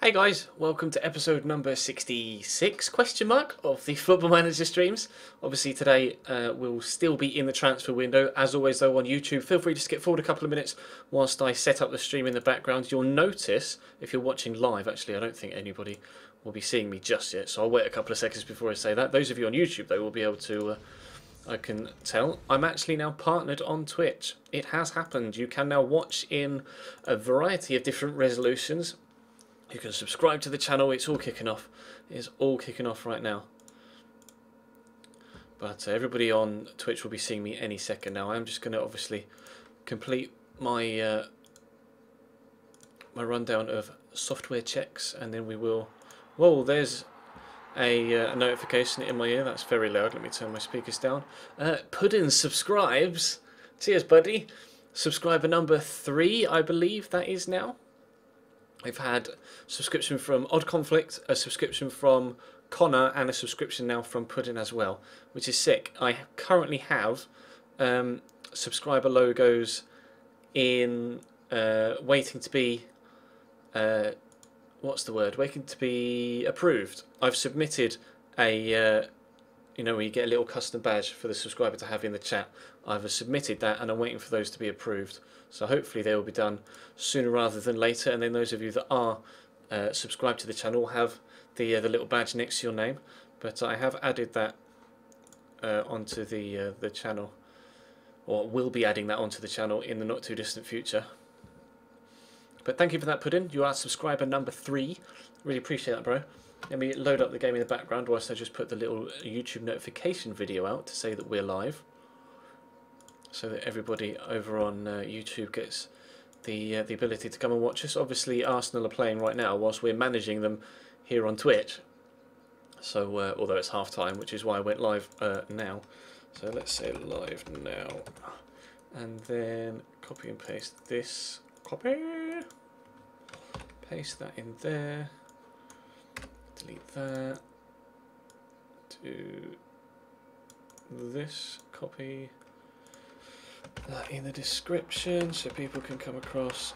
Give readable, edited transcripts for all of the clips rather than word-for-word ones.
Hey guys, welcome to episode number 66 question mark of the Football Manager streams. Obviously today we'll still be in the transfer window. As always though on YouTube, feel free to skip forward a couple of minutes whilst I set up the stream in the background. You'll notice, if you're watching live, actually I don't think anybody will be seeing me just yet, so I'll wait a couple of seconds before I say that. Those of you on YouTube though will be able to, I can tell, I'm actually now partnered on Twitch. It has happened. You can now watch in a variety of different resolutions. You can subscribe to the channel. It's all kicking off. It's all kicking off right now. But everybody on Twitch will be seeing me any second now. I'm just going to obviously complete my my rundown of software checks, and then we will. Whoa, there's a notification in my ear. That's very loud. Let me turn my speakers down. Puddin subscribes. Cheers, buddy. Subscriber number 3, I believe that is now. I've had subscription from Odd Conflict, a subscription from Connor, and a subscription now from Puddin as well, which is sick. I currently have subscriber logos in waiting to be what's the word? Waiting to be approved. I've submitted a you know, where you get a little custom badge for the subscriber to have in the chat. I've submitted that and I'm waiting for those to be approved. So hopefully they will be done sooner rather than later. And then those of you that are subscribed to the channel will have the little badge next to your name. But I have added that onto the channel, or will be adding that onto the channel in the not too distant future. But thank you for that, Puddin. You are subscriber number 3. Really appreciate that, bro. Let me load up the game in the background whilst I just put the little YouTube notification video out to say that we're live, so that everybody over on YouTube gets the ability to come and watch us. Obviously Arsenal are playing right now whilst we're managing them here on Twitch. So although it's half time, which is why I went live now. So let's say live now, and then copy and paste this. Copy, paste that in there. Delete that, do this, copy that in the description so people can come across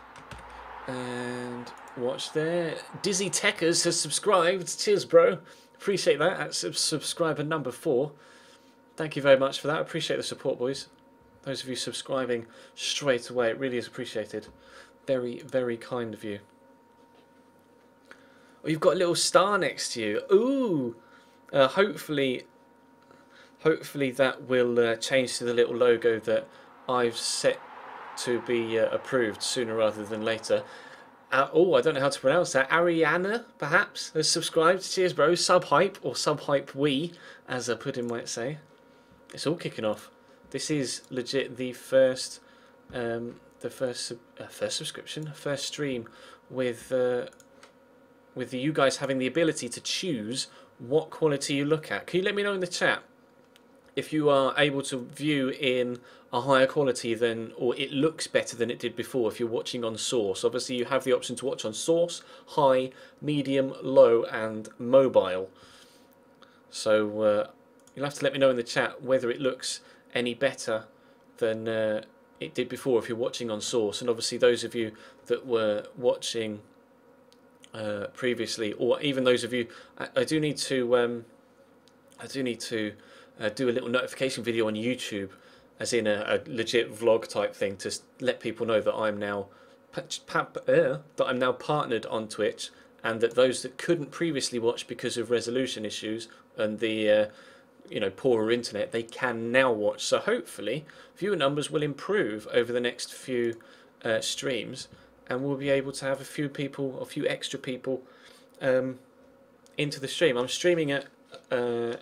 and watch there. Dizzy Techers has subscribed. Cheers, bro. Appreciate that. That's subscriber number 4. Thank you very much for that. Appreciate the support, boys. Those of you subscribing straight away, it really is appreciated. Very, very kind of you. Oh, you've got a little star next to you. Ooh! Hopefully that will change to the little logo that I've set to be approved sooner rather than later. Oh, I don't know how to pronounce that. Ariana, perhaps, has subscribed. Cheers, bro. Subhype, or Subhype We, as Puddin might say. It's all kicking off. This is legit the first subscription, first stream with you guys having the ability to choose what quality you look at. Can you let me know in the chat if you are able to view in a higher quality than, or it looks better than it did before if you're watching on source? Obviously you have the option to watch on source, high, medium, low and mobile. So you'll have to let me know in the chat whether it looks any better than it did before if you're watching on source. And obviously those of you that were watching previously, or even those of you, I do need to do a little notification video on YouTube, as in a legit vlog type thing, to let people know that I'm now partnered on Twitch, and that those that couldn't previously watch because of resolution issues and the you know, poorer internet, they can now watch. So hopefully viewer numbers will improve over the next few streams, and we'll be able to have a few people, a few extra people into the stream. I'm streaming at not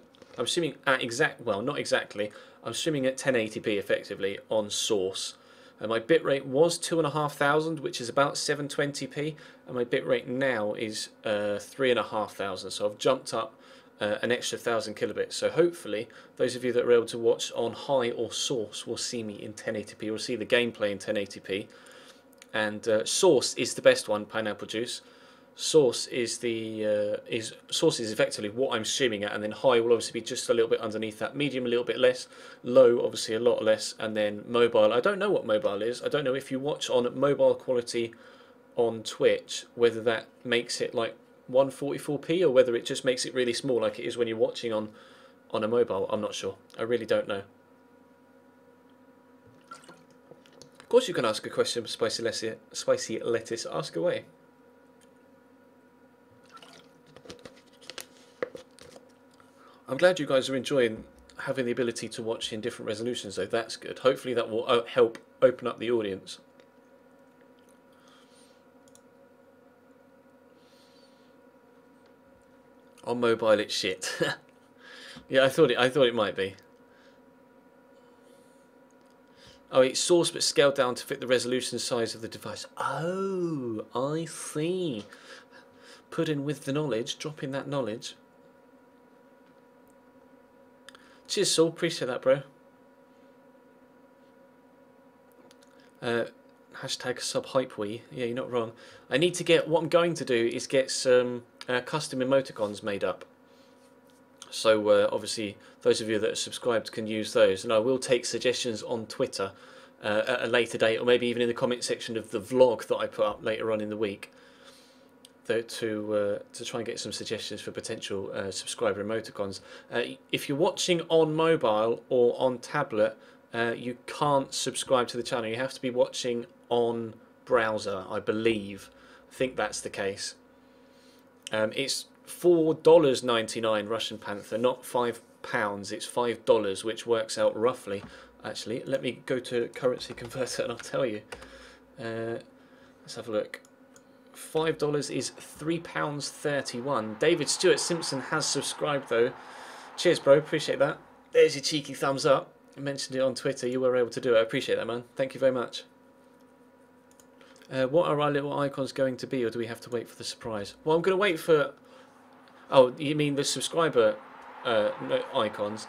exactly. I'm streaming at 1080p effectively on source. And my bitrate was 2,500, which is about 720p, and my bitrate now is 3,500. So I've jumped up an extra 1,000 kilobits. So hopefully those of you that are able to watch on high or source will see me in 1080p, or see the gameplay in 1080p. And source is the best one, Pineapple Juice. Source is the source is effectively what I'm streaming at, and then high will obviously be just a little bit underneath that. Medium a little bit less, low obviously a lot less, and then mobile. I don't know what mobile is. I don't know if you watch on mobile quality on Twitch, whether that makes it like 144p or whether it just makes it really small like it is when you're watching on a mobile. I'm not sure. I really don't know. Of course you can ask a question, Spicy Lettuce. Ask away. I'm glad you guys are enjoying having the ability to watch in different resolutions, though. That's good. Hopefully that will help open up the audience. On mobile, it's shit. Yeah, I thought it might be. Oh, it's sourced but scaled down to fit the resolution size of the device. Oh, I see. Put in with the knowledge, drop in that knowledge. Cheers, Saul. Appreciate that, bro. Hashtag subhypewee. Yeah, you're not wrong. I need to get, what I'm going to do is get some custom emoticons made up. So obviously those of you that are subscribed can use those, and I will take suggestions on Twitter at a later date, or maybe even in the comment section of the vlog that I put up later on in the week, to try and get some suggestions for potential subscriber emoticons. If you're watching on mobile or on tablet, you can't subscribe to the channel. You have to be watching on browser, I believe. I think that's the case. It's $4.99 Russian Panther, not £5. It's $5, which works out roughly. Actually, let me go to currency converter and I'll tell you. Let's have a look. $5 is £3.31. David Stewart Simpson has subscribed though. Cheers, bro. Appreciate that. There's your cheeky thumbs up. I mentioned it on Twitter. You were able to do it. I appreciate that, man. Thank you very much. What are our little icons going to be, or do we have to wait for the surprise? Well, I'm going to wait for... Oh, you mean the subscriber icons?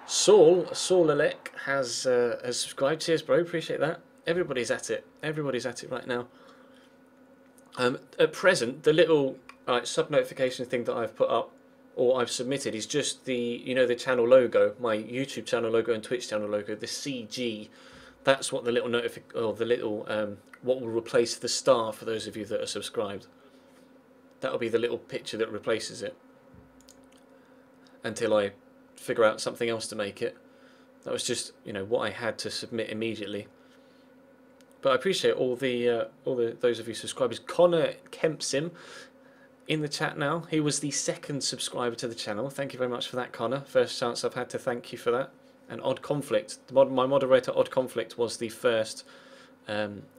Saul Alec has subscribed. Cheers, bro. Appreciate that. Everybody's at it. Everybody's at it right now. At present, the little sub notification thing that I've put up or I've submitted is just the the channel logo, my YouTube channel logo and Twitch channel logo, the CG. That's what the little what will replace the star for those of you that are subscribed. That'll be the little picture that replaces it until I figure out something else to make it. That was just what I had to submit immediately. But I appreciate all those of you subscribers. Connor Kempsim in the chat now. He was the second subscriber to the channel. Thank you very much for that, Connor. First chance I've had to thank you for that. And Odd Conflict, my moderator Odd Conflict was the first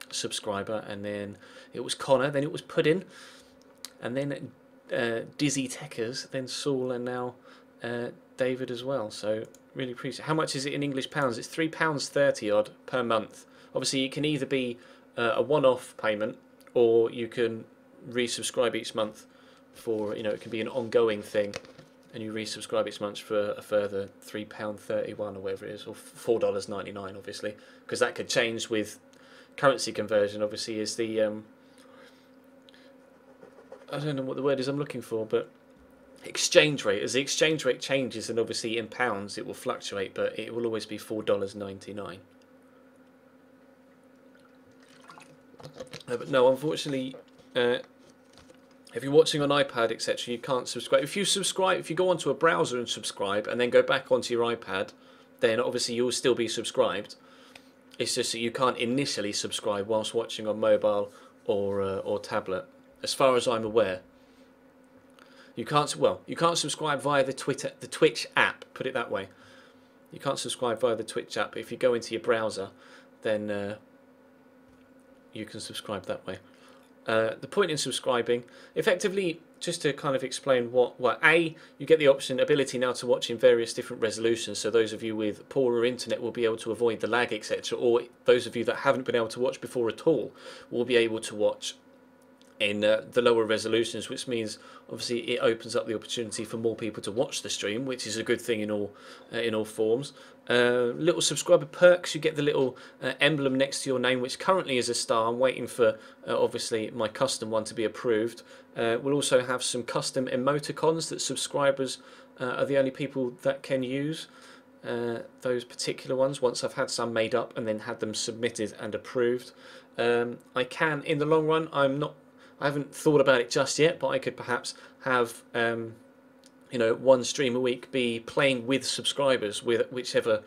subscriber, and then it was Connor, then it was Puddin, and then Dizzy Techers, then Saul, and now David as well. So really appreciate. How much is it in English pounds? It's £3.30 odd per month. Obviously, it can either be a one-off payment, or you can resubscribe each month for it can be an ongoing thing. And you resubscribe each month for a further £3.31 or whatever it is, or $4.99, obviously, because that could change with currency conversion. Obviously, is the I don't know what the word is I'm looking for, but exchange rate. As the exchange rate changes, and obviously in pounds it will fluctuate, but it will always be $4.99. But no, unfortunately. If you're watching on iPad, etc., you can't subscribe. If you go onto a browser and subscribe, and then go back onto your iPad, then obviously you'll still be subscribed. It's just that you can't initially subscribe whilst watching on mobile or tablet, as far as I'm aware. You can't subscribe via the Twitch app. Put it that way. You can't subscribe via the Twitch app. If you go into your browser, then you can subscribe that way. The point in subscribing, effectively, just to kind of explain you get the ability now to watch in various different resolutions, so those of you with poorer internet will be able to avoid the lag, etc., or those of you that haven't been able to watch before at all will be able to watch in the lower resolutions, which means obviously it opens up the opportunity for more people to watch the stream, which is a good thing in all forms. Little subscriber perks, you get the little emblem next to your name, which currently is a star. I'm waiting for obviously my custom one to be approved. We'll also have some custom emoticons that subscribers are the only people that can use. Those particular ones, once I've had some made up and then had them submitted and approved. I can, in the long run, I haven't thought about it just yet, but I could perhaps have one stream a week be playing with subscribers with whichever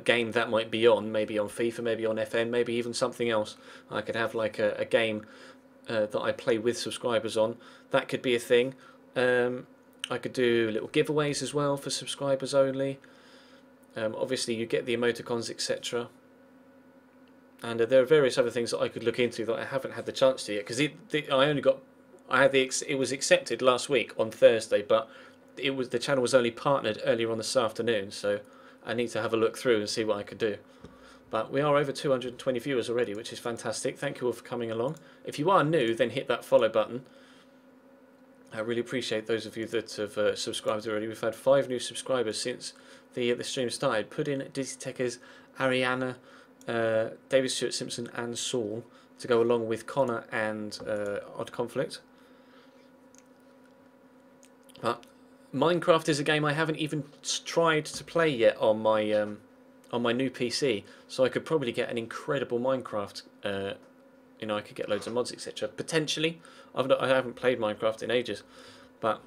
game that might be on, maybe on FIFA, maybe on FN, maybe even something else. I could have like a game that I play with subscribers on. That could be a thing. I could do little giveaways as well for subscribers only. Obviously you get the emoticons, etc. And there are various other things that I could look into that I haven't had the chance to yet, because it was accepted last week on Thursday, but the channel was only partnered earlier on this afternoon, so I need to have a look through and see what I could do. But we are over 220 viewers already, which is fantastic. Thank you all for coming along. If you are new, then hit that follow button. I really appreciate those of you that have subscribed already. We've had 5 new subscribers since the stream started. Put in Dizzy Techers, Ariana, David Stewart Simpson and Saul to go along with Connor and Odd Conflict. But Minecraft is a game I haven't even tried to play yet on my new PC, so I could probably get an incredible Minecraft. I could get loads of mods, etc. Potentially, I haven't played Minecraft in ages, but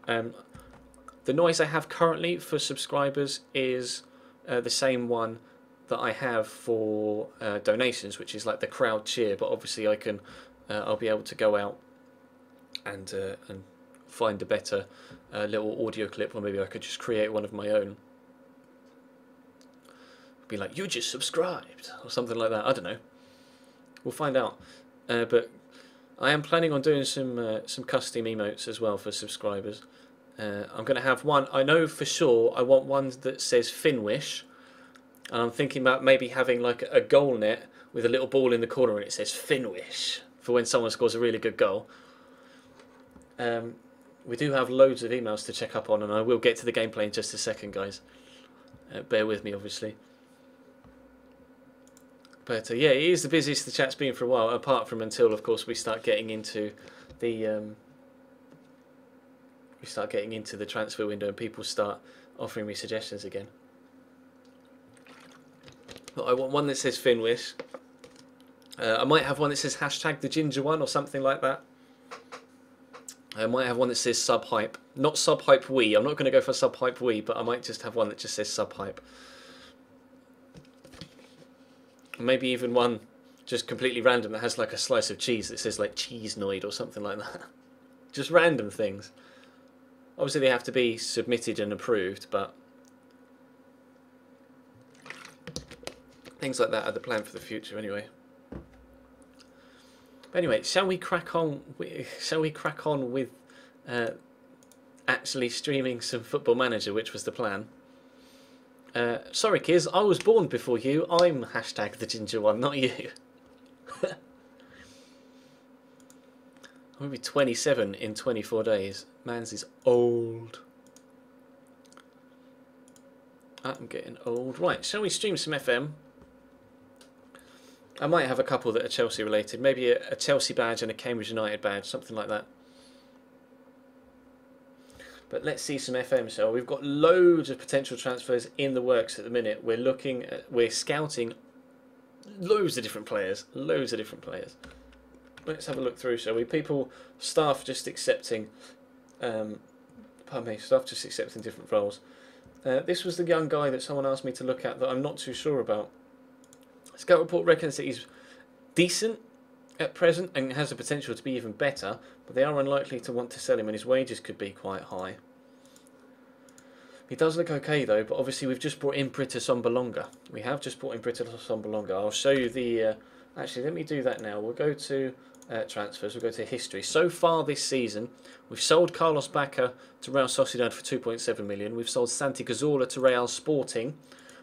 the noise I have currently for subscribers is the same one that I have for donations, which is like the crowd cheer. But obviously, I'll be able to go out and find a better little audio clip, or maybe I could just create one of my own. Be like, you just subscribed, or something like that. I don't know. We'll find out. But I am planning on doing some custom emotes as well for subscribers. I'm going to have one. I know for sure I want one that says Finwish. And I'm thinking about maybe having like a goal net with a little ball in the corner and it says Finwish for when someone scores a really good goal. We do have loads of emails to check up on, and I will get to the gameplay in just a second, guys. Bear with me, obviously. But yeah, it is the busiest the chat's been for a while, apart from until, of course, we start getting into the transfer window and people start offering me suggestions again. But I want one that says Finwish. I might have one that says hashtag the ginger one or something like that. I might have one that says subhype. Not subhype we. I'm not going to go for subhype we, but I might just have one that just says subhype. Maybe even one just completely random that has like a slice of cheese that says like cheesenoid or something like that. Just random things. Obviously they have to be submitted and approved, but things like that are the plan for the future anyway. But anyway, shall we crack on with actually streaming some Football Manager, which was the plan. Sorry kids, I was born before you. I'm hashtag the ginger one, not you. I'm going to be 27 in 24 days. Mans is old. I'm getting old. Right, shall we stream some FM? I might have a couple that are Chelsea related. Maybe a Chelsea badge and a Cambridge United badge, something like that. But let's see some FM. So we've got loads of potential transfers in the works at the minute. We're scouting loads of different players. Let's have a look through, shall we? Staff just accepting, staff just accepting different roles. This was the young guy that someone asked me to look at that I'm not too sure about. Scout report reckons that he's decent at present and has the potential to be even better, but they are unlikely to want to sell him and his wages could be quite high. He does look okay though, but obviously we've just brought in Britta Sombalonga. We have just brought in Britta Sombalonga. I'll show you the... actually, let me do that now. We'll go to transfers, we'll go to history. So far this season, we've sold Carlos Bacca to Real Sociedad for 2.7 million. We've sold Santi Cazorla to Real Sporting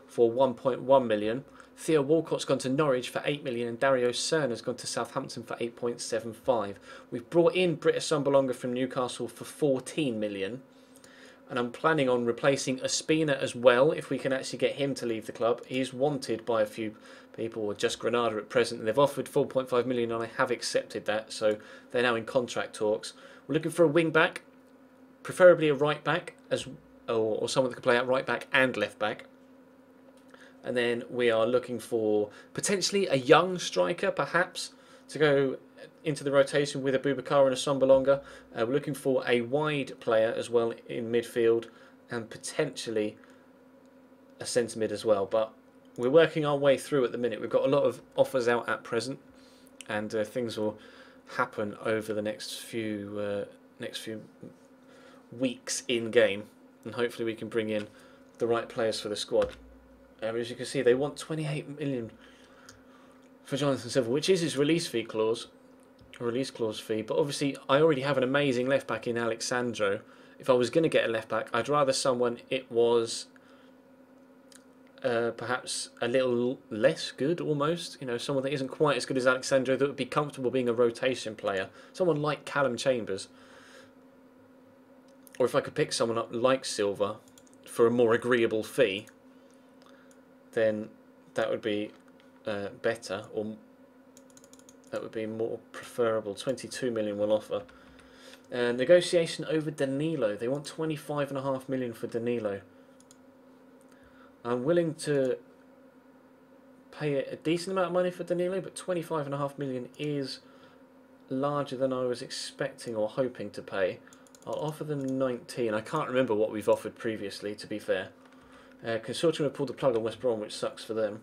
for 1.1 million. Theo Walcott's gone to Norwich for 8 million and Dario Serna's gone to Southampton for 8.75. We've brought in Britta Sombalonga from Newcastle for 14 million. And I'm planning on replacing Ospina as well, if we can actually get him to leave the club. He's wanted by a few people, or just Granada at present, and they've offered 4.5 million and I have accepted that, so they're now in contract talks. We're looking for a wing back, preferably a right back, or someone that can play out right back and left back. And then we are looking for potentially a young striker, perhaps. to go into the rotation with a Boubacar and a Sombalonga. We're looking for a wide player as well in midfield and potentially a centre mid as well. But we're working our way through at the minute. We've got a lot of offers out at present, and things will happen over the next few weeks in game, and hopefully we can bring in the right players for the squad. As you can see, they want 28 million for Jonathan Silva, which is his release clause fee. But obviously, I already have an amazing left back in Alexandro. If I was going to get a left back, I'd rather someone it was perhaps a little less good, almost. You know, someone that isn't quite as good as Alexandro, that would be comfortable being a rotation player. Someone like Callum Chambers. Or if I could pick someone up like Silva for a more agreeable fee, then that would be better, or that would be more preferable. 22 million will offer. Negotiation over Danilo. They want 25.5 million for Danilo. I'm willing to pay a decent amount of money for Danilo, but 25.5 million is larger than I was expecting or hoping to pay. I'll offer them 19. I can't remember what we've offered previously, to be fair. Consortium have pulled the plug on West Brom, which sucks for them.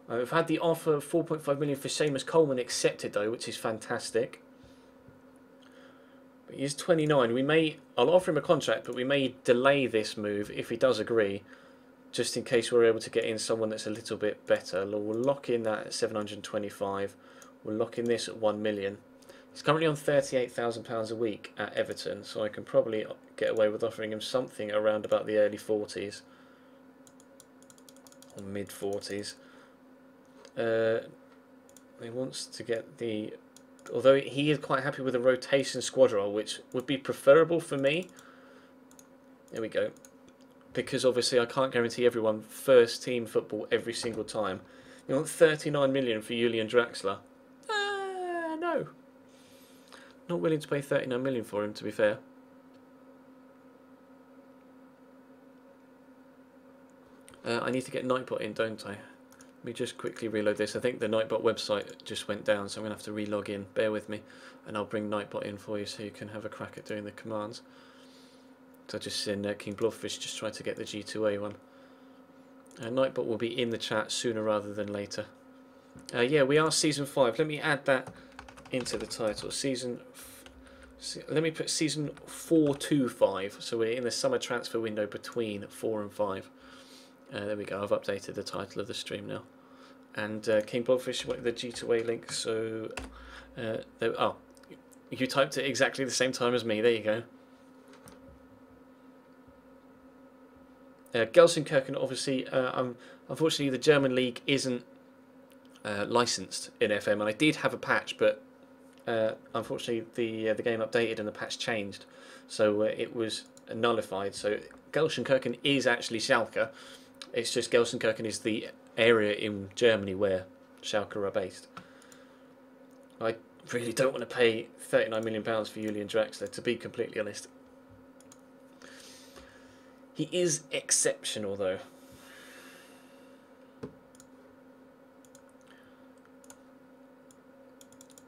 We've had the offer of 4.5 million for Seamus Coleman accepted, though, which is fantastic. But he's 29. I'll offer him a contract, but we may delay this move if he does agree, just in case we're able to get in someone that's a little bit better. We'll lock in that at 725. We'll lock in this at 1 million. He's currently on £38,000 a week at Everton, so I can probably get away with offering him something around about the early 40s or mid 40s. He wants to get the, although he is quite happy with a rotation squad role, which would be preferable for me. There we go. Because obviously I can't guarantee everyone first team football every single time. You want 39 million for Julian Draxler? No. Not willing to pay 39 million for him, to be fair. I need to get Nightbot in, don't I? Let me just quickly reload this. I think the Nightbot website just went down, so I'm going to have to re-log in. Bear with me, and I'll bring Nightbot in for you so you can have a crack at doing the commands. So I just seen King Blobfish just tried to get the G2A one. Nightbot will be in the chat sooner rather than later. Yeah, we are Season 5. Let me add that into the title. Let me put Season 425. So we're in the summer transfer window between 4 and 5. There we go. I've updated the title of the stream now. And King Blobfish wanted the G2A link. So, oh, you typed it exactly the same time as me. There you go. Gelsenkirchen, obviously, unfortunately, the German league isn't licensed in FM, and I did have a patch, but unfortunately, the game updated and the patch changed, so it was nullified. So Gelsenkirchen is actually Schalke. It's just Gelsenkirchen is the area in Germany where Schalke are based. I really don't want to pay £39 million for Julian Draxler, to be completely honest. He is exceptional, though.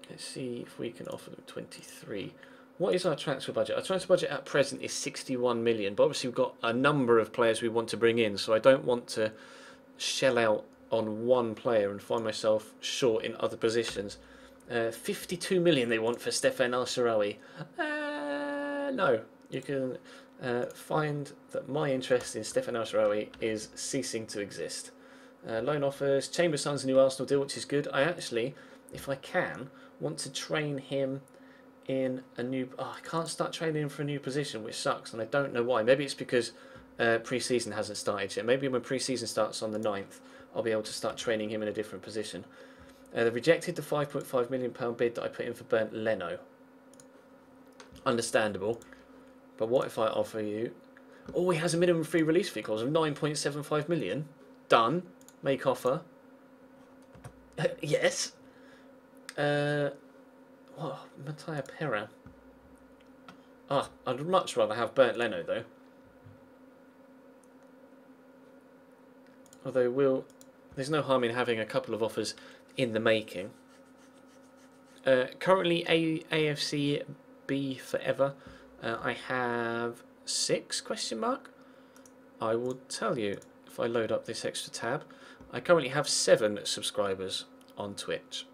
Let's see if we can offer them 23. What is our transfer budget? Our transfer budget at present is 61 million, but obviously we've got a number of players we want to bring in, so I don't want to shell out on one player and find myself short in other positions. 52 million they want for Stefan El-Shaarawy. No, you can find that my interest in Stefan El-Shaarawy is ceasing to exist. Loan offers, Chambers signs a new Arsenal deal, which is good. I actually, if I can, want to train him in a new... Oh, I can't start training him for a new position, which sucks, and I don't know why. Maybe it's because pre-season hasn't started yet. Maybe when pre-season starts on the 9th, I'll be able to start training him in a different position. They've rejected the £5.5 million bid that I put in for Bernd Leno. Understandable. But what if I offer you... Oh, he has a minimum free release fee clause of 9.75 million. Done. Make offer. Yes. Oh, Mattia Pera. Ah, I'd much rather have Bernd Leno, though. Although there's no harm in having a couple of offers in the making. Currently AFC B forever. I have 6 question mark. I will tell you if I load up this extra tab. I currently have 7 subscribers on Twitch.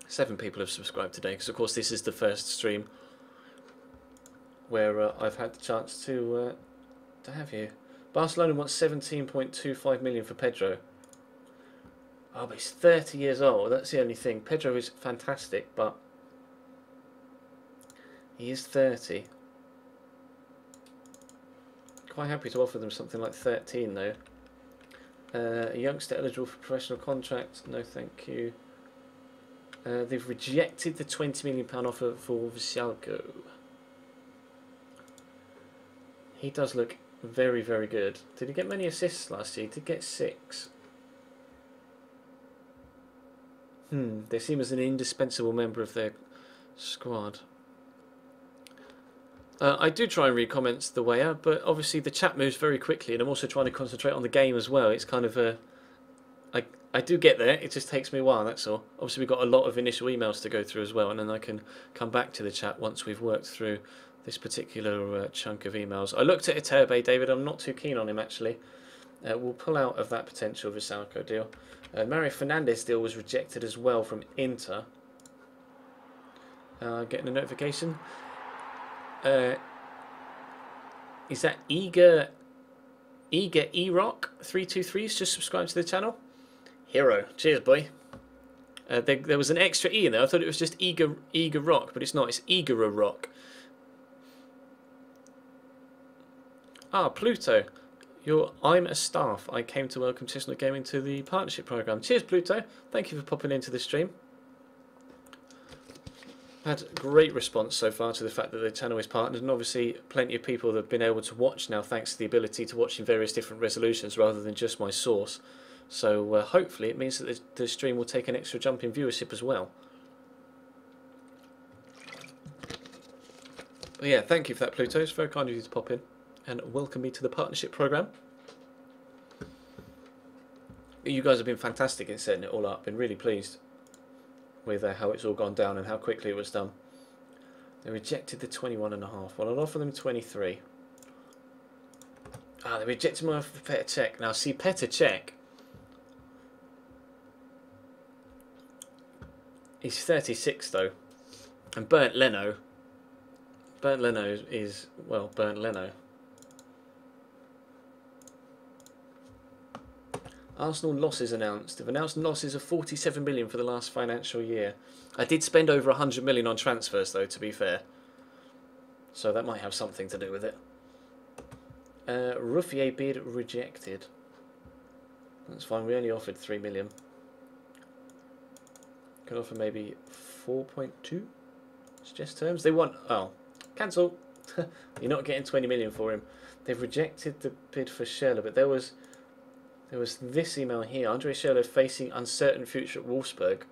7 people have subscribed today because of course this is the first stream where I've had the chance to have you. Barcelona wants 17.25 million for Pedro. Oh, but he's 30 years old. That's the only thing. Pedro is fantastic, but he is 30. Quite happy to offer them something like 13 though. A youngster eligible for professional contract. No, thank you. They've rejected the £20 million offer for Vasialko. He does look very, very good. Did he get many assists last year? He did get 6. They seem as an indispensable member of their squad. I do try and read comments the way out, but obviously the chat moves very quickly, and I'm also trying to concentrate on the game as well. It's kind of a... I do get there, it just takes me a while, that's all. Obviously we've got a lot of initial emails to go through as well, and then I can come back to the chat once we've worked through this particular chunk of emails. I looked at Iturbe, David. I'm not too keen on him, actually. We'll pull out of that potential Vasialko deal. Mario Fernandes deal was rejected as well from Inter. Getting a notification. Is that Eager E-Rock 323's just subscribed to the channel? Hero. Cheers, boy. There was an extra E in there. I thought it was just Eager Rock, but it's not. It's Eager Rock. Ah, Pluto. I'm a staff. I came to welcome Chestnut Gaming to the partnership program. Cheers, Pluto. Thank you for popping into the stream. Had great response so far to the fact that the channel is partnered, and obviously plenty of people that have been able to watch now thanks to the ability to watch in various different resolutions rather than just my source. So hopefully it means that the stream will take an extra jump in viewership as well. But yeah, thank you for that, Pluto. It's very kind of you to pop in and welcome me to the partnership program. You guys have been fantastic in setting it all up. Been really pleased with how it's all gone down and how quickly it was done. They rejected the 21.5. Well, I'll offer them 23. Ah, they rejected my offer for Petr Cech. Now, see, Petr Cech, he's 36 though, and Bernd Leno is, well, Bernd Leno. Arsenal losses announced. They've announced losses of 47 million for the last financial year. I did spend over 100 million on transfers though, to be fair. So that might have something to do with it. Ruffier bid rejected. That's fine, we only offered 3 million. Could offer maybe 4.2. Suggest terms. They want... Oh, cancel. You're not getting 20 million for him. They've rejected the bid for Schürrle, but there was this email here. Andre Schürrle facing uncertain future at Wolfsburg.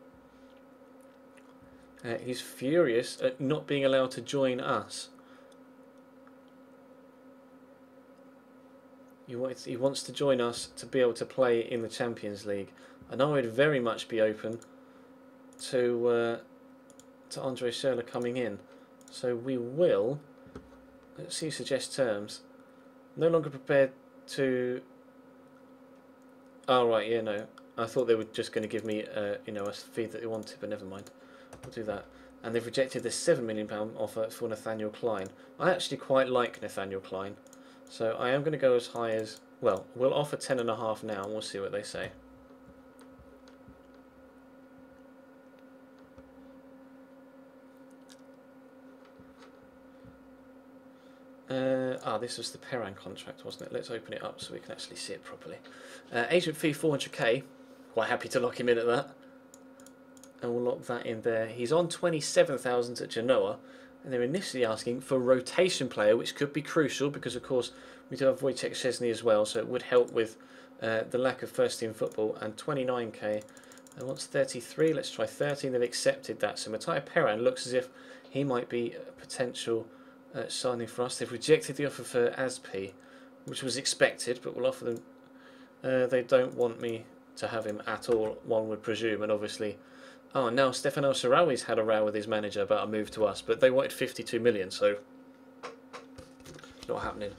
He's furious at not being allowed to join us. He wants to join us to be able to play in the Champions League. And I would very much be open to Andre Schürrle coming in. So we will... Let's see, suggest terms. No longer prepared to... Oh, right, yeah, no. I thought they were just going to give me, you know, a fee that they wanted, but never mind. We'll do that. And they've rejected the £7 million offer for Nathaniel Klein. I actually quite like Nathaniel Klein. So I am going to go as high as... Well, we'll offer 10.5 now, and we'll see what they say. This was the Perrin contract, wasn't it? Let's open it up so we can actually see it properly. Agent fee 400k. Quite happy to lock him in at that. And we'll lock that in there. He's on 27,000 at Genoa. And they're initially asking for a rotation player, which could be crucial because, of course, we do have Wojciech Szczesny as well. So it would help with the lack of first-team football. And 29k. And wants 33. Let's try 30. They've accepted that. So Mattia Perrin looks as if he might be a potential... signing for us. They've rejected the offer for Aspi, which was expected, but we'll offer them. They don't want me to have him at all, one would presume, and obviously Oh, now Stefano Sarawi's had a row with his manager about a move to us, but they wanted 52 million, so not happening.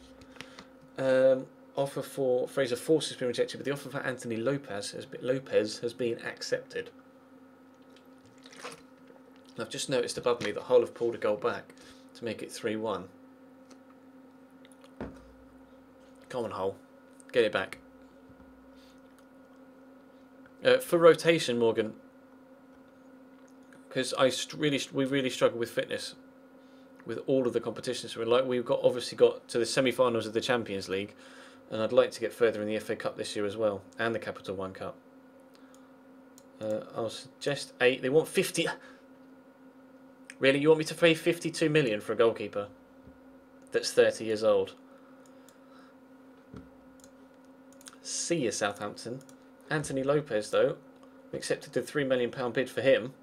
Offer for Fraser Force has been rejected, but the offer for Anthony Lopez has been accepted. And I've just noticed above me that Hull have pulled a goal back to make it 3-1. Come on, Hull, get it back. For rotation, Morgan, because we really struggle with fitness with all of the competitions we're in. Like, we've obviously got to the semi-finals of the Champions League, and I'd like to get further in the FA Cup this year as well, and the Capital One Cup. I'll suggest 8. They want 50. Really, you want me to pay 52 million for a goalkeeper that's 30 years old? See you, Southampton. Anthony Lopez, though, we accepted the £3 million bid for him,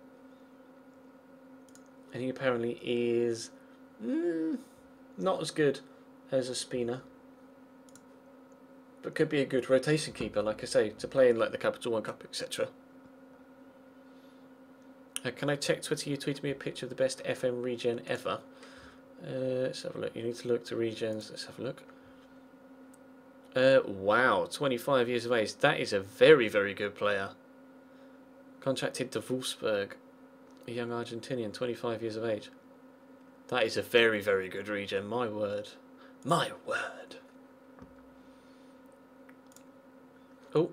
and he apparently is not as good as a Spina, but could be a good rotation keeper, like I say, to play in like the Capital One Cup, etc. Can I check Twitter? You tweeted me a picture of the best FM regen ever. Let's have a look. You need to look to regens. Let's have a look. Wow, 25 years of age. That is a very, very good player. Contracted to Wolfsburg. A young Argentinian, 25 years of age. That is a very, very good regen. My word. My word. Oh.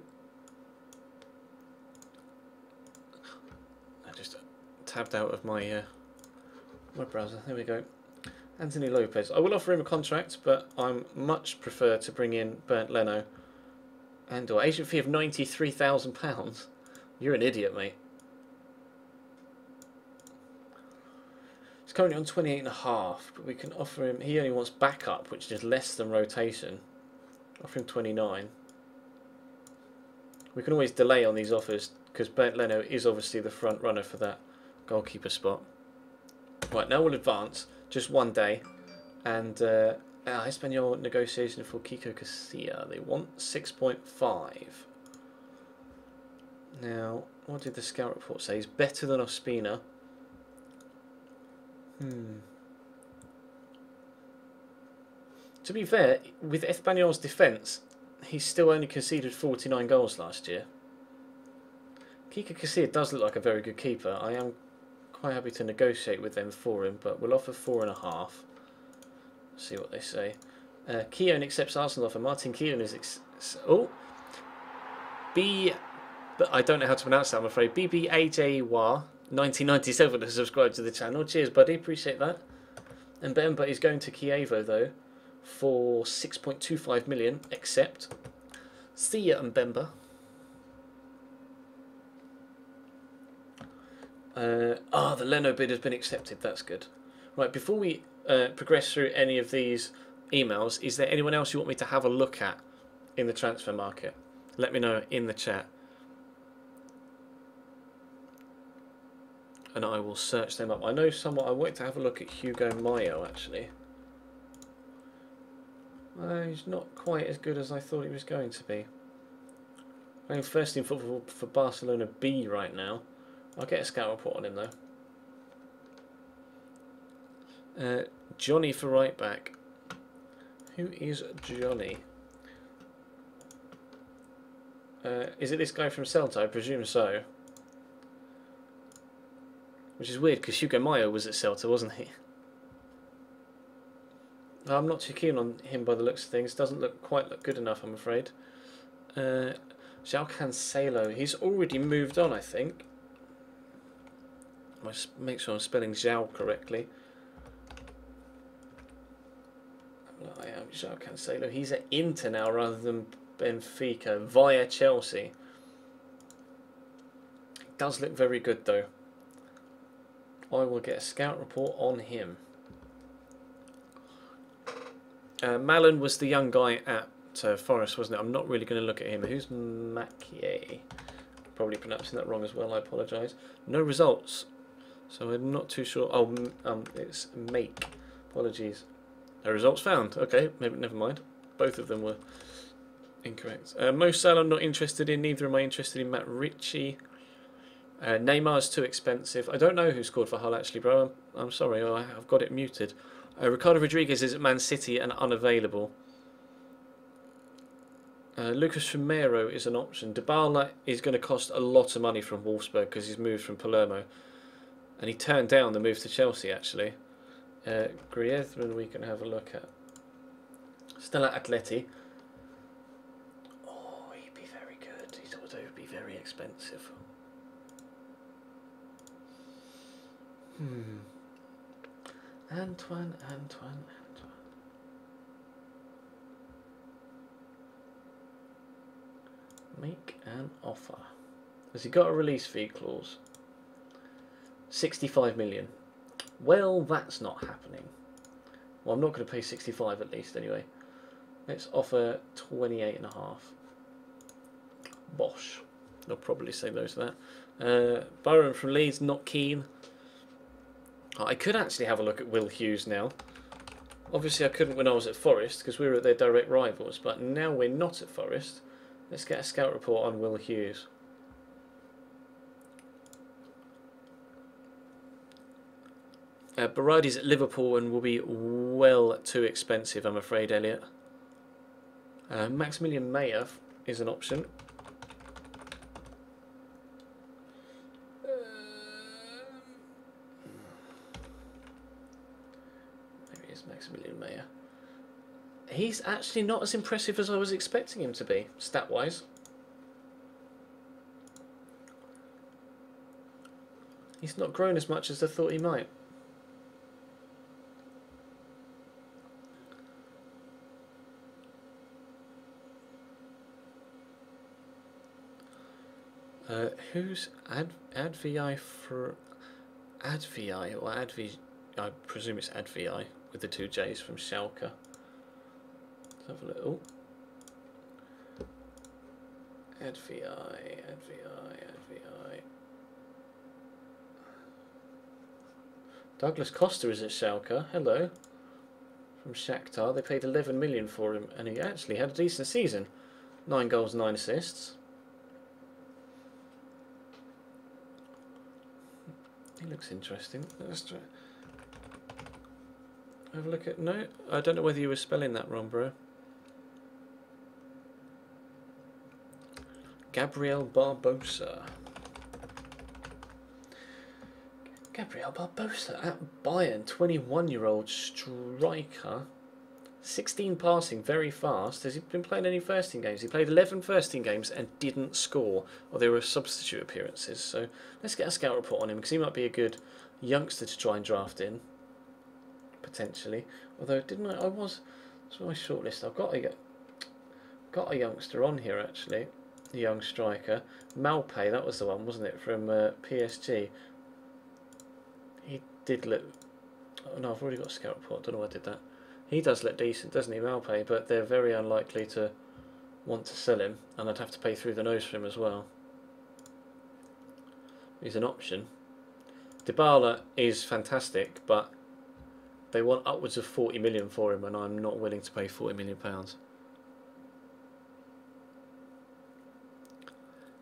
I just tabbed out of my web browser. There we go. Anthony Lopez. I will offer him a contract, but I'm much prefer to bring in Bernd Leno. And or agent fee of £93,000. You're an idiot, mate. He's currently on 28.5, but we can offer him. He only wants backup, which is less than rotation. Offer him 29. We can always delay on these offers because Bernd Leno is obviously the front runner for that goalkeeper spot. Right, now we'll advance. Just one day, and Espanyol negotiation for Kiko Casilla. They want 6.5. Now, what did the scout report say? He's better than Ospina. To be fair, with Espanyol's defence, he's still only conceded 49 goals last year. Kiko Casilla does look like a very good keeper. I am quite happy to negotiate with them for him, but we'll offer 4.5. See what they say. Keown accepts Arsenal offer. Martin Keown is but I don't know how to pronounce that, I'm afraid. BBAJWA 1997 has subscribed to the channel. Cheers, buddy. Appreciate that. And Mbemba is going to Kievo though for 6.25 million. Accept. See ya, Mbemba. The Leno bid has been accepted. That's good. Right, before we progress through any of these emails, is there anyone else you want me to have a look at in the transfer market? Let me know in the chat. And I will search them up. I know someone. I want to have a look at Hugo Mayo, actually. He's not quite as good as I thought he was going to be. Playing first team football for Barcelona B right now. I'll get a scout report on him though. Johnny for right back. Who is Johnny? Is it this guy from Celta? I presume so. Which is weird because Hugo Mayo was at Celta, wasn't he? I'm not too keen on him by the looks of things. Doesn't quite look good enough, I'm afraid. João Cancelo. He's already moved on, I think. I must make sure I'm spelling João correctly. I am João Cancelo. He's at Inter now rather than Benfica via Chelsea. It does look very good though. I will get a scout report on him. Malin was the young guy at Forest, wasn't it? I'm not really going to look at him. Who's Makie? Probably pronouncing that wrong as well. I apologise. No results. So I'm not too sure. Oh, it's Make. Apologies. No results found. Okay, maybe never mind. Both of them were incorrect. Mo Salah I'm not interested in. Neither am I interested in Matt Ritchie. Neymar's too expensive. I don't know who scored for Hull actually, bro. I'm sorry, I've got it muted. Ricardo Rodriguez is at Man City and unavailable. Lucas Romero is an option. Dybala is going to cost a lot of money from Wolfsburg because he's moved from Palermo. And he turned down the move to Chelsea, actually. Griezmann we can have a look at. Still at Atleti. Oh, he'd be very good. He'd also be very expensive. Antoine. Make an offer. Has he got a release fee clause? 65 million. Well, that's not happening. Well, I'm not going to pay 65 at least anyway. Let's offer 28.5. Bosh. I'll probably say no to that. Byron from Leeds, not keen. I could actually have a look at Will Hughes now. Obviously I couldn't when I was at Forest because we were their direct rivals, but now we're not at Forest. Let's get a scout report on Will Hughes. Berardi's at Liverpool and will be well too expensive, I'm afraid, Elliot. Maximilian Meyer is an option. Maybe it's Maximilian Meyer. He's actually not as impressive as I was expecting him to be, stat-wise. He's not grown as much as I thought he might. Who's Advi for Advi or Advi? I presume it's Advi with the two J's from Schalke. Let's have a little. Advi. Douglas Costa is at Schalke. Hello. From Shakhtar. They paid 11 million for him, and he actually had a decent season. 9 goals, 9 assists. He looks interesting. Let's try. Have a look at. No, I don't know whether you were spelling that wrong, bro. Gabriel Barbosa. Gabriel Barbosa at Bayern, 21-year-old striker. 16 passing, very fast. Has he been playing any first team games? He played 11 first team games and didn't score. Or there were substitute appearances. So let's get a scout report on him because he might be a good youngster to try and draft in. Potentially. Although, didn't I? That's my shortlist. I've got a youngster on here actually. A young striker. Malpay, that was the one, wasn't it? From PSG. He did look. Oh no, I've already got a scout report. Don't know why I did that. He does look decent, doesn't he, Malpay? But they're very unlikely to want to sell him, and I'd have to pay through the nose for him as well. He's an option. Dybala is fantastic, but they want upwards of 40 million for him, and I'm not willing to pay 40 million pounds.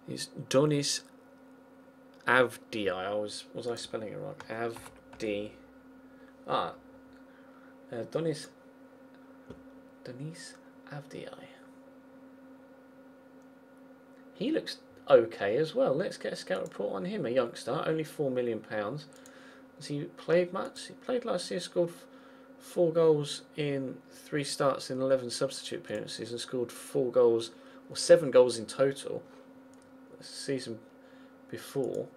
It's Donis Avdi. Was I spelling it wrong? Avdi. Donis Avdi. He looks okay as well. Let's get a scout report on him. A youngster, only £4 million. Has he played much? He played last year, scored 4 goals in 3 starts in 11 substitute appearances, and scored 4 goals or 7 goals in total. The season before,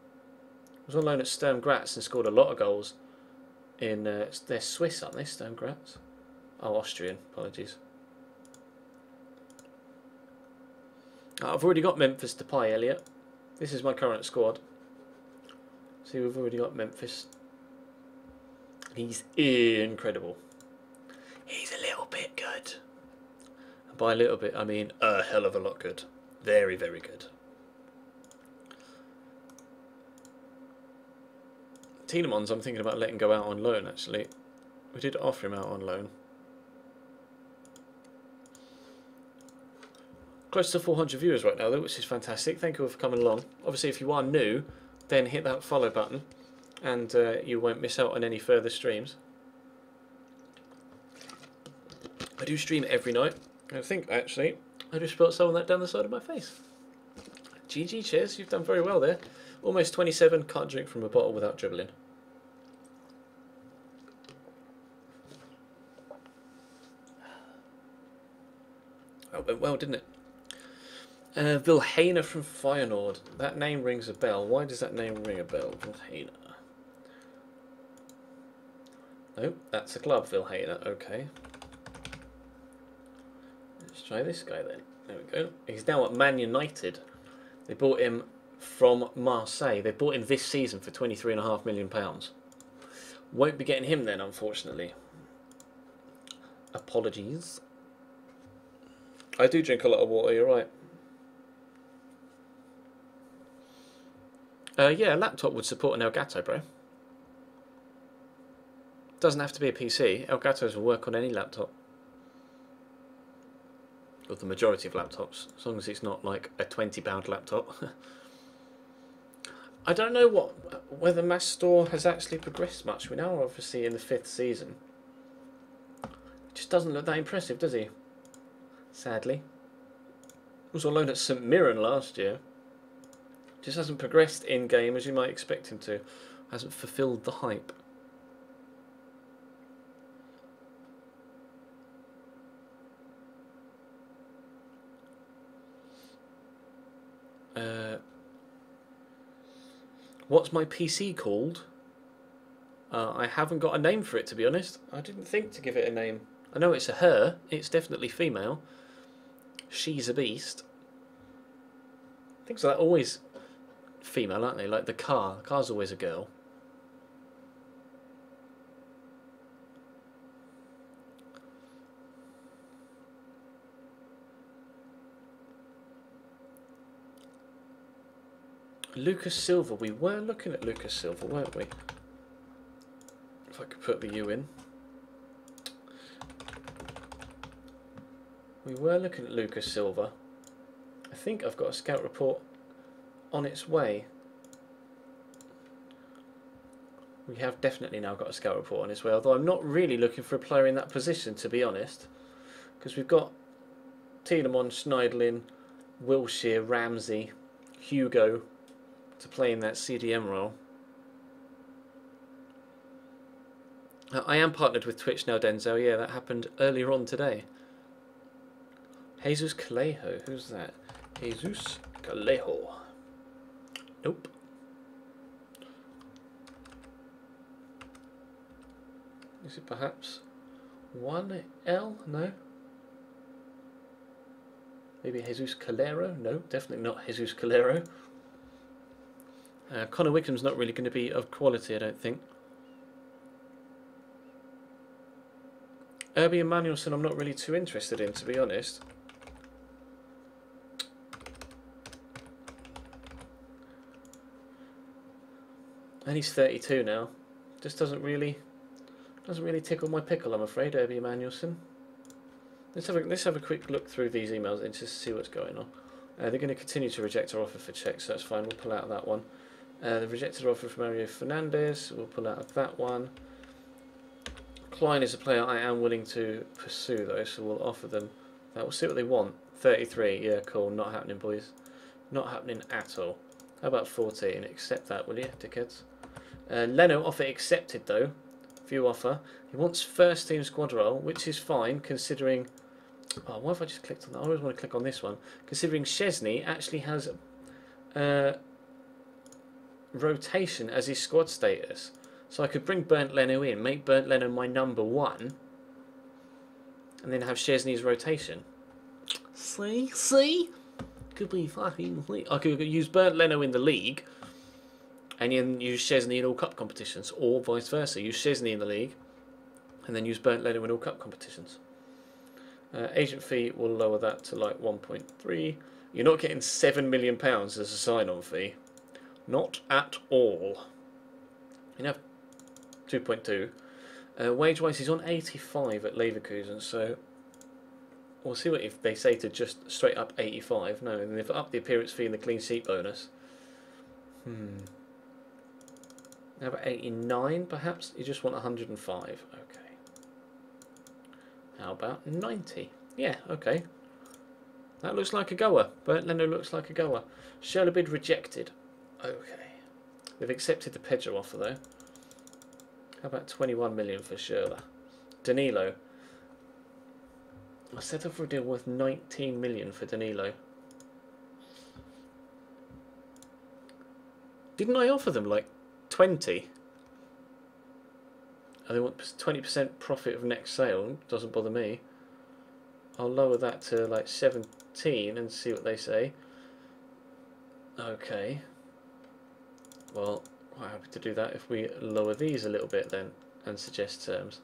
he was on loan at Sturm Graz and scored a lot of goals. In they're Swiss, aren't they? Sturm Graz. Oh, Austrian. Apologies. I've already got Memphis Depay, Elliot. This is my current squad. See, we've already got Memphis. He's incredible. He's a little bit good. And by a little bit, I mean a hell of a lot good. Very, very good. Tielemans, I'm thinking about letting go out on loan, actually. We did offer him out on loan. Close to 400 viewers right now, though, which is fantastic. Thank you all for coming along. Obviously, if you are new, then hit that follow button, and you won't miss out on any further streams. I do stream every night. I think, actually, I just spilled some of that down the side of my face. GG, cheers, you've done very well there. Almost 27, can't drink from a bottle without dribbling. Oh, it went well, didn't it? Vilhena from Feyenoord. That name rings a bell. Why does that name ring a bell? Vilhena. Nope, that's a club, Vilhena. Okay. Let's try this guy then. There we go. He's now at Man United. They bought him from Marseille. They bought him this season for £23.5 million. Won't be getting him then, unfortunately. Apologies. I do drink a lot of water, you're right. Yeah, a laptop would support an Elgato, bro. Doesn't have to be a PC. Elgatos will work on any laptop. Or the majority of laptops, as long as it's not like a £20 laptop. I don't know whether Mass Store has actually progressed much. We're now obviously in the 5th season. Just doesn't look that impressive, does he? Sadly. Was on loan at St Mirren last year. Just hasn't progressed in game as you might expect him to. Hasn't fulfilled the hype. What's my PC called? I haven't got a name for it, to be honest. I didn't think to give it a name. I know it's a her. It's definitely female. She's a beast. Things like that always female, aren't they? Like the car. The car's always a girl. Lucas Silva. We were looking at Lucas Silva, weren't we? If I could put the U in. We were looking at Lucas Silva. I think I've got a scout report on its way. We have definitely now got a scout report on its way, although I'm not really looking for a player in that position, to be honest. Because we've got Tielemans, Schneiderlin, Wilshere, Ramsey, Hugo to play in that CDM role. I am partnered with Twitch now, Denzel. Yeah, that happened earlier on today. Jesus Calejo. Who's that? Jesus Calejo. Nope. Is it perhaps 1L? No. Maybe Jesus Calero? No, definitely not Jesus Calero. Connor Wickham's not really going to be of quality, I don't think. Irby Emanuelson I'm not really too interested in, to be honest. And he's 32 now. Just doesn't really tickle my pickle, I'm afraid, Irby Emanuelson. Let's have a quick look through these emails and just see what's going on. They're going to continue to reject our offer for Czech, so that's fine. We'll pull out of that one. They've rejected our offer for Mario Fernandez. We'll pull out of that one. Klein is a player I am willing to pursue, though, so we'll offer them that. We'll see what they want. 33, yeah, cool. Not happening, boys. Not happening at all. How about 14? Accept that, will you, dickheads? Leno, offer accepted, though. View offer. He wants first team squad role, which is fine, considering... Oh, why have I just clicked on that? I always want to click on this one. Considering Szczesny actually has rotation as his squad status. So I could bring Bernd Leno in, make Bernd Leno my number 1, and then have Szczesny's rotation. See? Could be fucking... I could use Bernd Leno in the league, and then use Szczesny in all cup competitions, or vice versa. Use Szczesny in the league, and then use Bernd Leno in all cup competitions. Agent fee will lower that to like 1.3. You're not getting £7 million as a sign-on fee. Not at all. You have 2.2. Wage-wise, he's on 85 at Leverkusen, so we'll see what if they say to just straight up 85. No, and they've upped the appearance fee and the clean sheet bonus. How about 89 perhaps? You just want 105. Okay. How about 90? Yeah, okay. That looks like a goer. Burnt Leno looks like a goer. Schürrle bid rejected. Okay. They've accepted the Pedro offer though. How about 21 million for Schürrle? Danilo. I set up for a deal worth 19 million for Danilo. Didn't I offer them like 20? They want 20% profit of next sale. Doesn't bother me. I'll lower that to like 17 and see what they say. Okay. Well, quite happy to do that if we lower these a little bit then and suggest terms.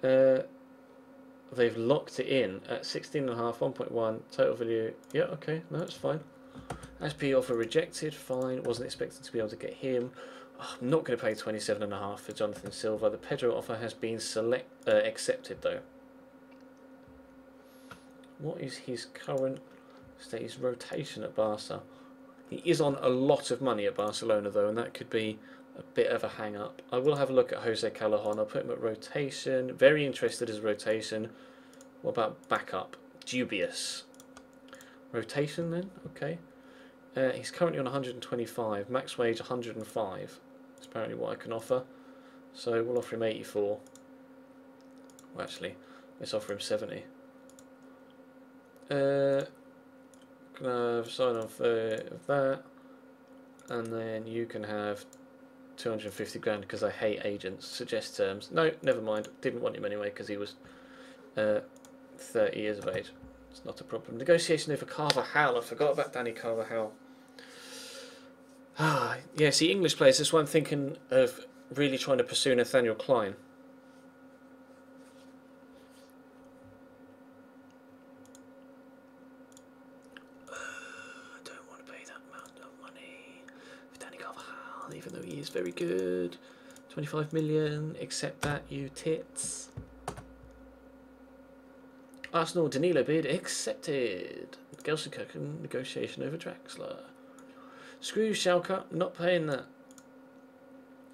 They've locked it in at 16.5, 1.1 total value. Yeah, okay, no, that's fine. SP offer rejected. Fine. Wasn't expecting to be able to get him. Oh, I'm not going to pay 27.5 for Jonathan Silva. The Pedro offer has been accepted though. What is his current state? His rotation at Barca. He is on a lot of money at Barcelona though, and that could be a bit of a hang up. I will have a look at Jose Callejon. I'll put him at rotation. Very interested as rotation. What about backup? Dubious. Rotation then? Okay. He's currently on 125. Max wage 105. That's apparently what I can offer. So we'll offer him 84. Well, actually, let's offer him 70. Can I have sign off of that, and then you can have 250 grand because I hate agents. Suggest terms. No, never mind. Didn't want him anyway because he was 30 years of age. It's not a problem. Negotiation over Carvajal. I forgot about Danny Carvajal. Ah, yeah. See, English players. That's why I'm thinking of really trying to pursue Nathaniel Klein. Even though he is very good. 25 million, accept that, you tits. Arsenal Danilo bid accepted. Gelsenkirchen negotiation over Draxler. Screw Schalke, not paying that.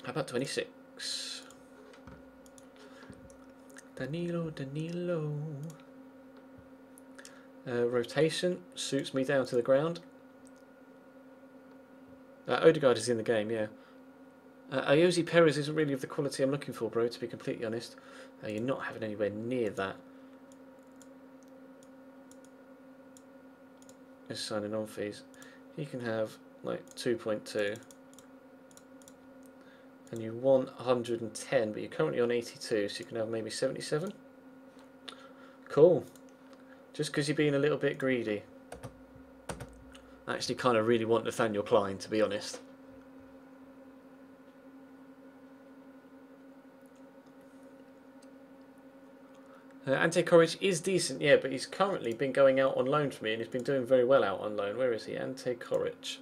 How about 26? Danilo. Rotation suits me down to the ground. Odegaard is in the game, yeah. Ayoze Perez isn't really of the quality I'm looking for, bro, to be completely honest. You're not having anywhere near that. Let's signing on fees. He can have like 2.2. And you want 110, but you're currently on 82, so you can have maybe 77. Cool. Just because you're being a little bit greedy. I actually kind of really want Nathaniel Klein, to be honest. Ante Coric is decent, yeah, but he's currently been going out on loan for me, and he's been doing very well out on loan. Where is he? Ante Coric.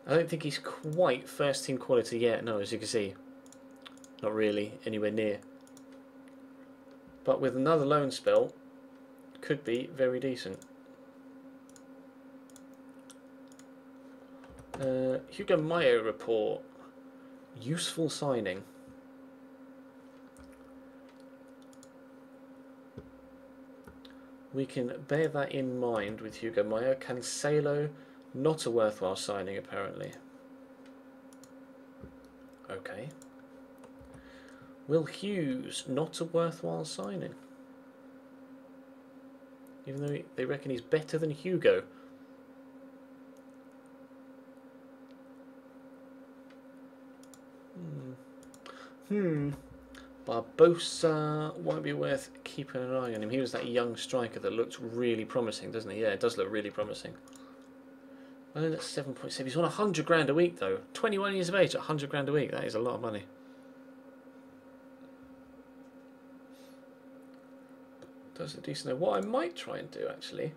I don't think he's quite first team quality yet, no, as you can see. Not really, anywhere near. But with another loan spell, could be very decent. Hugo Mayo report. Useful signing. We can bear that in mind with Hugo Mayo. Cancelo, not a worthwhile signing apparently. Okay. Will Hughes, not a worthwhile signing. Even though they reckon he's better than Hugo. Barbosa won't be worth keeping an eye on him. He was that young striker that looked really promising, doesn't he? Yeah, it does look really promising. Well, that's 7.7. He's on 100 grand a week though. 21 years of age at 100 grand a week. That is a lot of money. Does look decent. What I might try and do actually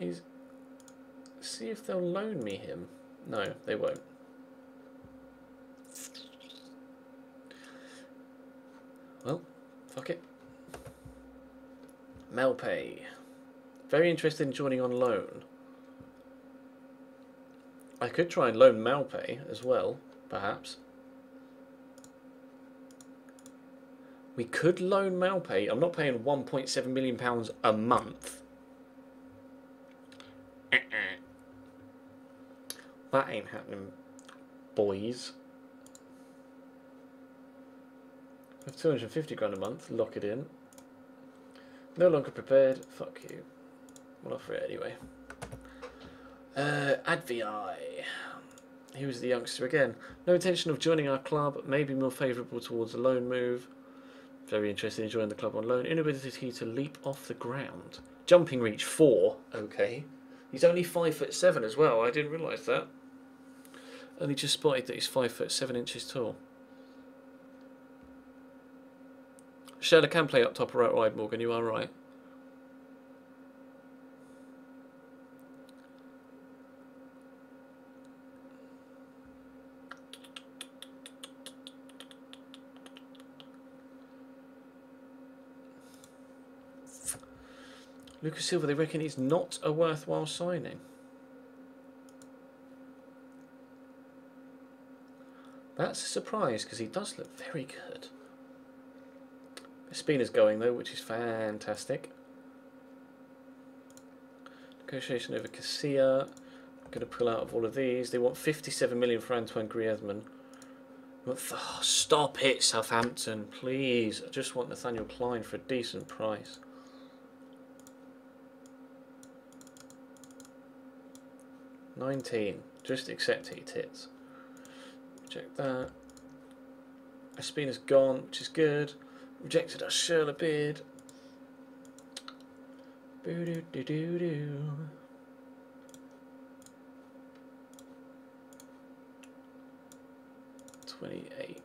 is see if they'll loan me him. No, they won't. Well, fuck it. Malpay. Very interested in joining on loan. I could try and loan Malpay as well, perhaps. We could loan Malpay. I'm not paying £1.7 million a month. That ain't happening, boys. I have 250 grand a month. Lock it in. No longer prepared. Fuck you. We'll offer it anyway. Advi. He was the youngster again. No intention of joining our club. Maybe more favourable towards a loan move. Very interested in joining the club on loan. Inability to leap off the ground. Jumping reach 4. Okay. He's only 5'7" as well. I didn't realise that. Only just spotted that he's 5'7" tall. Sherlock can play up top or out wide, Morgan. You are right. Lucas Silva, they reckon he's not a worthwhile signing. That's a surprise because he does look very good. Espina's going though, which is fantastic. Negotiation over Casilla. I'm going to pull out of all of these. They want 57 million for Antoine Griezmann. Oh, stop it, Southampton, please. I just want Nathaniel Klein for a decent price. $19. Just accept it, tits. Reject that. Espina's gone, which is good. Rejected our Sherlock bid. Boo doo doo doo doo. $28.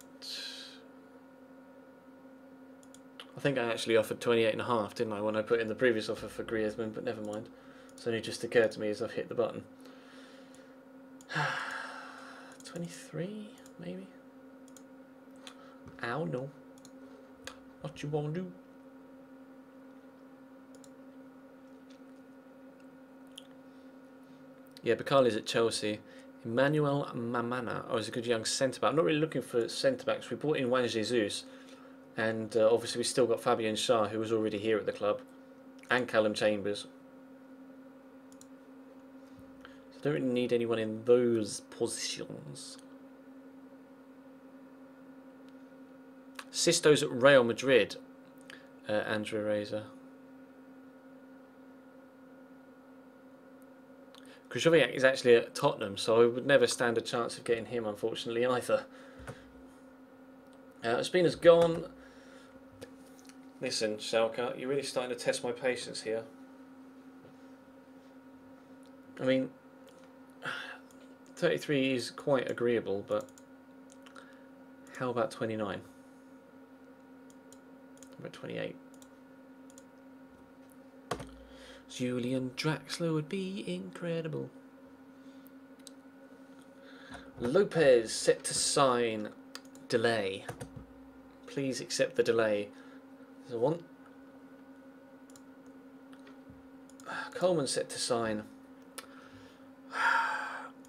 I think I actually offered 28.5, didn't I, when I put in the previous offer for Griezmann, but never mind. It's only just occurred to me as I've hit the button. 23, maybe? Ow, no. What you want to do? Yeah, Bakali's at Chelsea. Emmanuel Mamana. Oh, he's a good young centre-back. I'm not really looking for centre-backs. We brought in Juan Jesus. And obviously we still got Fabian Schär, who was already here at the club. And Callum Chambers. So I don't really need anyone in those positions. Sisto's at Real Madrid. Andrew Reza. Krzyzewski is actually at Tottenham, so I would never stand a chance of getting him, unfortunately, either. Espina's gone. Listen, Schalke, you're really starting to test my patience here. I mean, 33 is quite agreeable, but how about 29? How about 28? Julian Draxler would be incredible. Lopez set to sign. Delay. Please accept the delay. There's one. Coleman set to sign.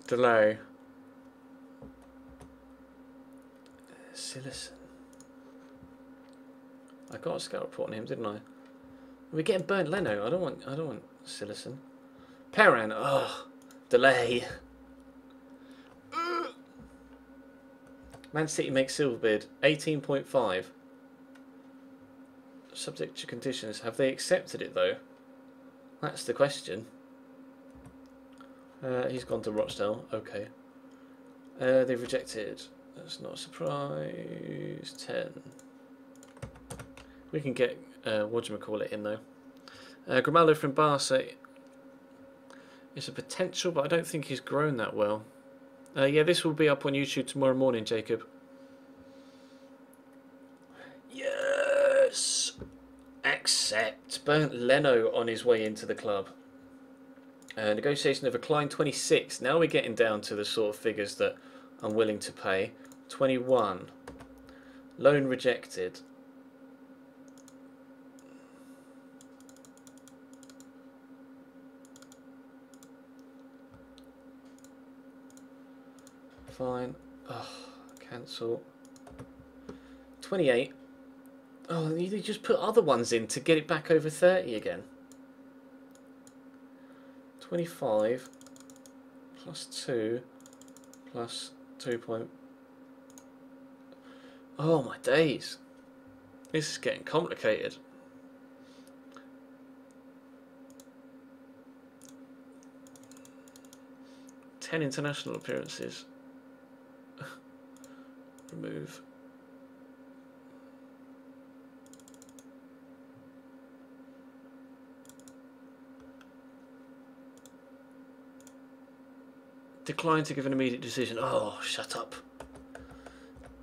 Delay. Sillison. I got a scout report on him, didn't I? We're getting Bernd Leno. I don't want Sillison. Perrin. Oh, delay. Man City makes silver bid 18.5. Subject to conditions. Have they accepted it though? That's the question. He's gone to Rochdale. Okay. They've rejected. That's not a surprise. 10. We can get whatchamacallit in though. Grimaldo from Barca is a potential, but I don't think he's grown that well. Yeah, this will be up on YouTube tomorrow morning, Jacob. Yes! Accept. Bernd Leno on his way into the club. Negotiation of a Klein 26. Now we're getting down to the sort of figures that I'm willing to pay. 21. Loan rejected. Fine. Oh, cancel. 28. Oh, you just put other ones in to get it back over 30 again. 25 plus 2 plus 2 point... Oh my days. This is getting complicated. Ten international appearances. Remove. Decline to give an immediate decision. Oh, shut up.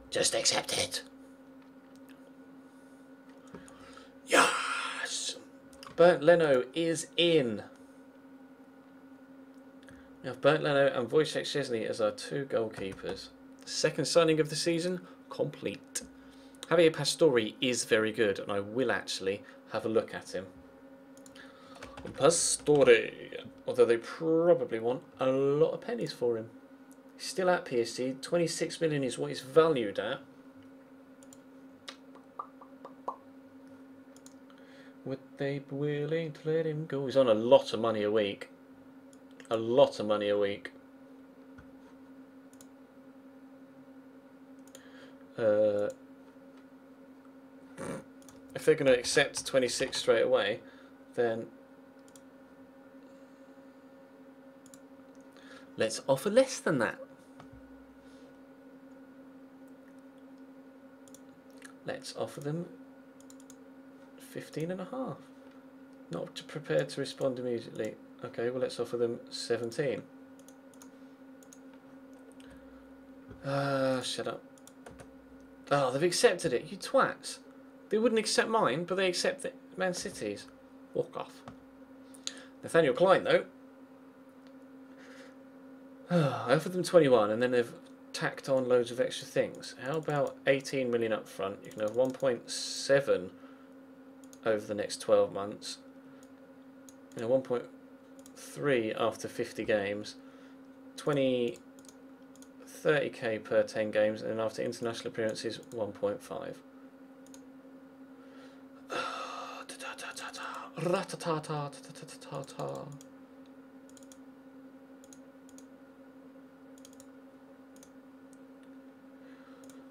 Just accept it. Yes! Bernd Leno is in. We have Bernd Leno and Wojciech Szczesny as our two goalkeepers. Second signing of the season, complete. Javier Pastore is very good, and I will actually have a look at him. Pastore, although they probably want a lot of pennies for him. He's still at PSG. 26 million is what he's valued at. Would they be willing to let him go? He's on a lot of money a week. A lot of money a week. If they're going to accept 26 straight away, then let's offer less than that. Let's offer them 15.5. Not prepared to respond immediately. Okay, well let's offer them 17. Shut up. Oh, they've accepted it, you twats. They wouldn't accept mine, but they accept Man City's. Walk off. Nathaniel Klein, though. I offered them 21, and then they've tacked on loads of extra things. How about 18 million up front? You can have 1.7 over the next 12 months. You know, 1.3 after 50 games. 30k per 10 games, and then after international appearances, 1.5.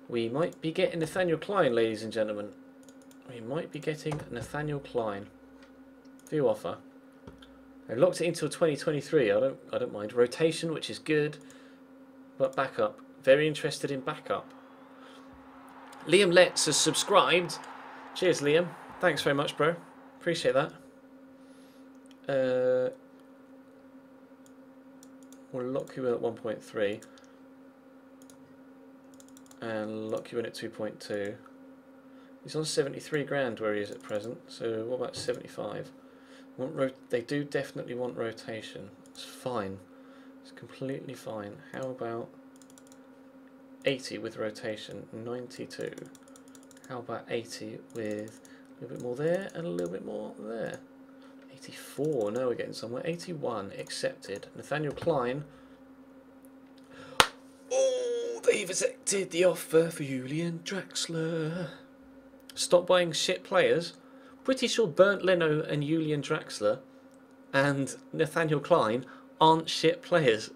We might be getting Nathaniel Klein, ladies and gentlemen. We might be getting Nathaniel Klein. View offer. They locked it until 2023. I don't mind rotation, which is good, but backup. Very interested in backup. Liam Letts has subscribed. Cheers, Liam. Thanks very much, bro. Appreciate that. We'll lock you in at 1.3 and lock you in at 2.2. He's on 73 grand where he is at present, so what about 75? They do definitely want rotation. It's fine. It's completely fine. How about 80 with rotation? 92. How about 80 with a little bit more there and a little bit more there? 84. Now we're getting somewhere. 81. Accepted. Nathaniel Klein. Oh, they've accepted the offer for Julian Draxler. Stop buying shit players. Pretty sure Bernd Leno and Julian Draxler and Nathaniel Klein aren't shit players,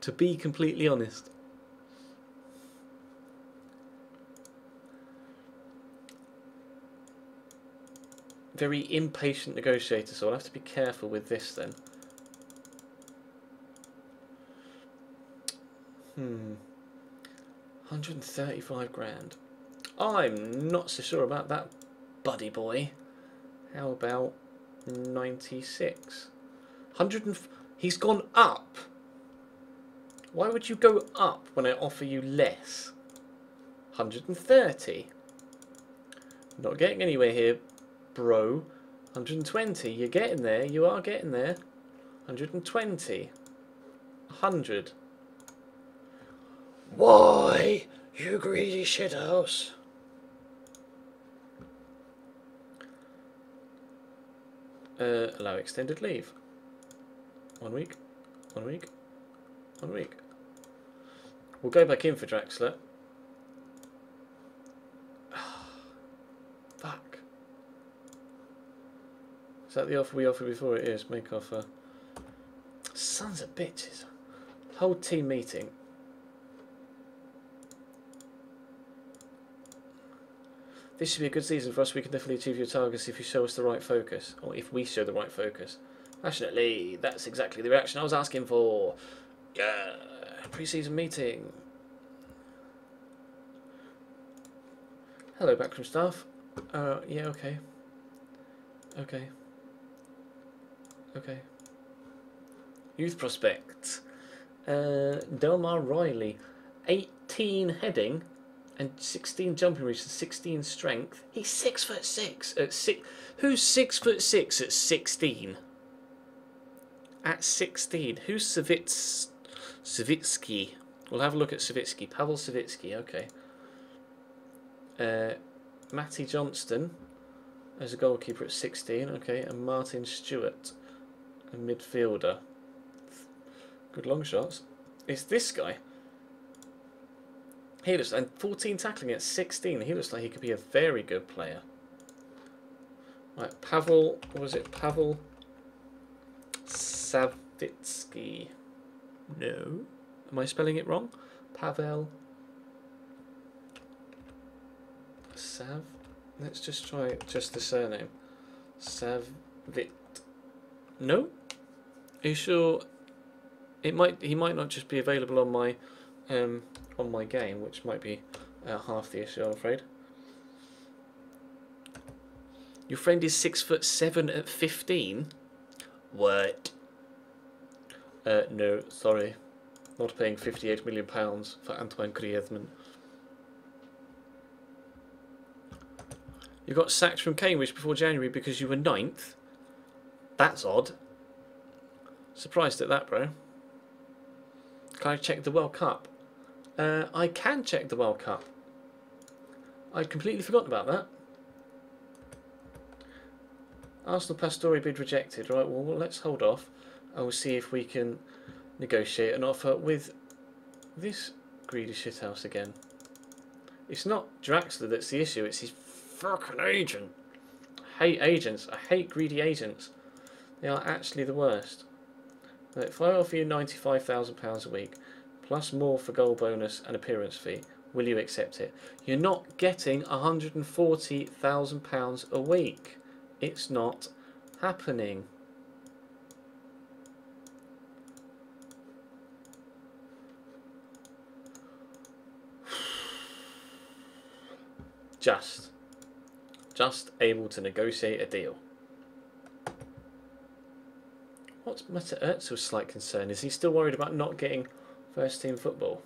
to be completely honest. Very impatient negotiator, so I'll have to be careful with this then. 135 grand. I'm not so sure about that, buddy boy. How about 96? He's gone up. Why would you go up when I offer you less? 130. Not getting anywhere here, bro. 120. You're getting there. You are getting there. 120. 100. Why, you greedy shithouse? Allow extended leave. 1 week. 1 week. 1 week. We'll go back in for Draxler. Fuck. Is that the offer we offered before? It is. Make offer. Sons of bitches. Whole team meeting. This should be a good season for us. We can definitely achieve your targets if you show us the right focus. Or if we show the right focus. Passionately, that's exactly the reaction I was asking for. Yeah. Pre-season meeting. Hello, backroom staff. Yeah, okay. Okay. Okay. Youth prospect. Delmar Riley. 18 heading and 16 jumping reach and 16 strength. He's 6'6" at six. Who's 6'6" at 16? At 16. Who's Savitsky? We'll have a look at Savitsky. Pavel Savitsky, okay. Matty Johnston as a goalkeeper at 16, okay, and Martin Stewart, a midfielder. Good long shots. It's this guy. He looks, and 14 tackling at 16. He looks like he could be a very good player. Right, Pavel, what was it? Pavel Savitsky. No. Am I spelling it wrong? Pavel Sav. Let's just try just the surname. Savit. No. Are you sure? It might. He might not just be available on my game, which might be half the issue, I'm afraid. Your friend is 6'7" at 15. What? No, sorry. Not paying £58 million for Antoine Griezmann. You got sacked from Cambridge before January because you were 9th. That's odd. Surprised at that, bro. Can I check the World Cup? I can check the World Cup. I'd completely forgotten about that. Arsenal Pastore bid rejected. Right, well, let's hold off. I will see if we can negotiate an offer with this greedy shithouse again. It's not Draxler that's the issue, it's his fucking agent. I hate agents. I hate greedy agents. They are actually the worst. If I offer you £95,000 a week, plus more for goal bonus and appearance fee, will you accept it? You're not getting £140,000 a week. It's not happening. Just able to negotiate a deal. What's Meta Özil's slight concern? Is he still worried about not getting first team football?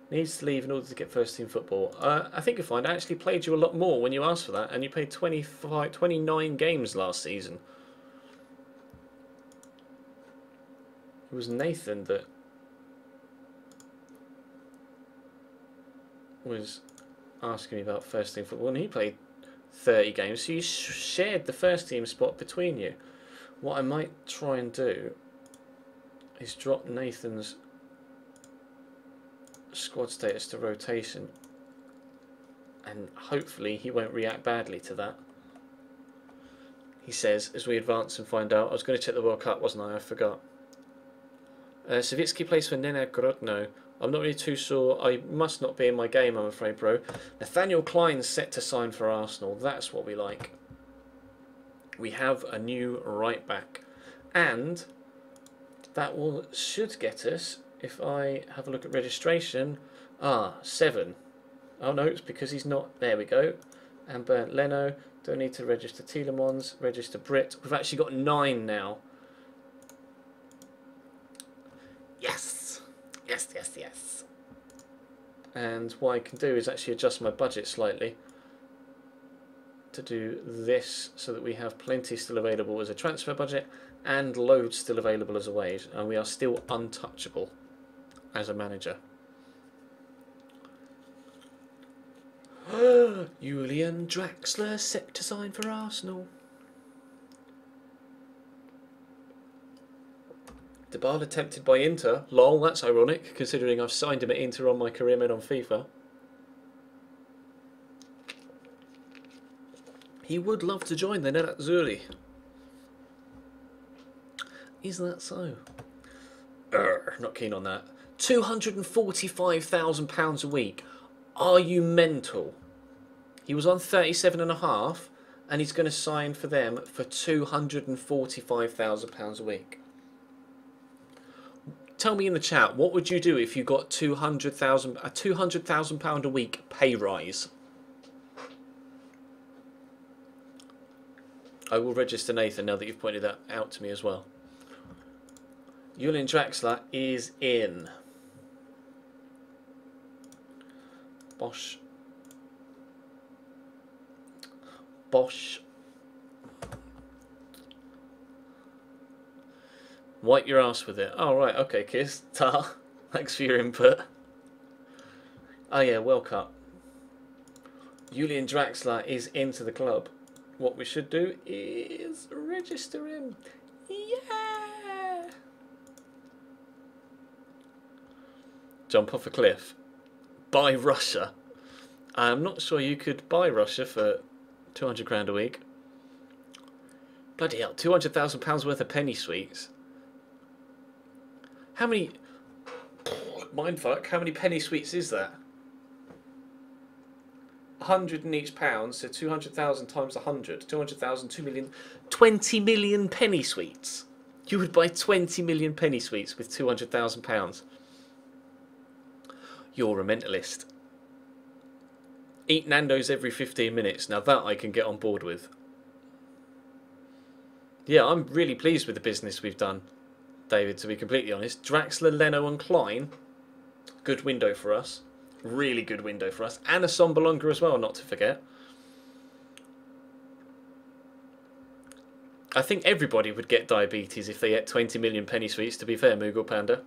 Needs to leave in order to get first team football. I think you'll find I actually played you a lot more when you asked for that, and you played 29 games last season. It was Nathan that was asking me about first team football, and he played 30 games, so you shared the first team spot between you. What I might try and do is drop Nathan's squad status to rotation, and hopefully he won't react badly to that. He says as we advance and find out. I was going to check the World Cup, wasn't I? I forgot. Savitsky plays for Nena Grodno. I'm not really too sure. I must not be in my game, I'm afraid, bro. Nathaniel Klein's set to sign for Arsenal. That's what we like. We have a new right back, and that should get us, if I have a look at registration, 7. Oh no, it's because he's not. There we go. And Bernd Leno. Don't need to register Tielemans. Register Brit. We've actually got 9 now. Yes. Yes, yes, yes. And what I can do is actually adjust my budget slightly to do this, so that we have plenty still available as a transfer budget and loads still available as a wage, and we are still untouchable as a manager. Julian Draxler set to sign for Arsenal. Dybala tempted by Inter. Lol, that's ironic, considering I've signed him at Inter on my career mode on FIFA. He would love to join the Nerazzurri. Is that so? Not keen on that. £245,000 a week. Are you mental? He was on 37.5, and he's going to sign for them for £245,000 a week. Tell me in the chat, what would you do if you got a £200,000 a week pay rise? I will register Nathan now that you've pointed that out to me as well. Julian Draxler is in. Bosh. Wipe your ass with it. Oh, right, okay, Kiss. Ta. Thanks for your input. Oh, yeah, World Cup. Julian Draxler is into the club. What we should do is register him. Yeah! Jump off a cliff. Buy Russia. I'm not sure you could buy Russia for 200 grand a week. Bloody hell, £200,000 worth of penny sweets. How many... Mindfuck, how many penny sweets is that? 100 in each pound, so 200,000 times 100. 200,000, 2 million... 20 million penny sweets. You would buy 20 million penny sweets with £200,000. You're a mentalist. Eat Nando's every 15 minutes. Now that I can get on board with. Yeah, I'm really pleased with the business we've done, David, to be completely honest. Draxler, Leno and Klein. Good window for us. Really good window for us. And a Sombalonga as well, not to forget. I think everybody would get diabetes if they ate 20 million penny sweets, to be fair, Moogle Panda.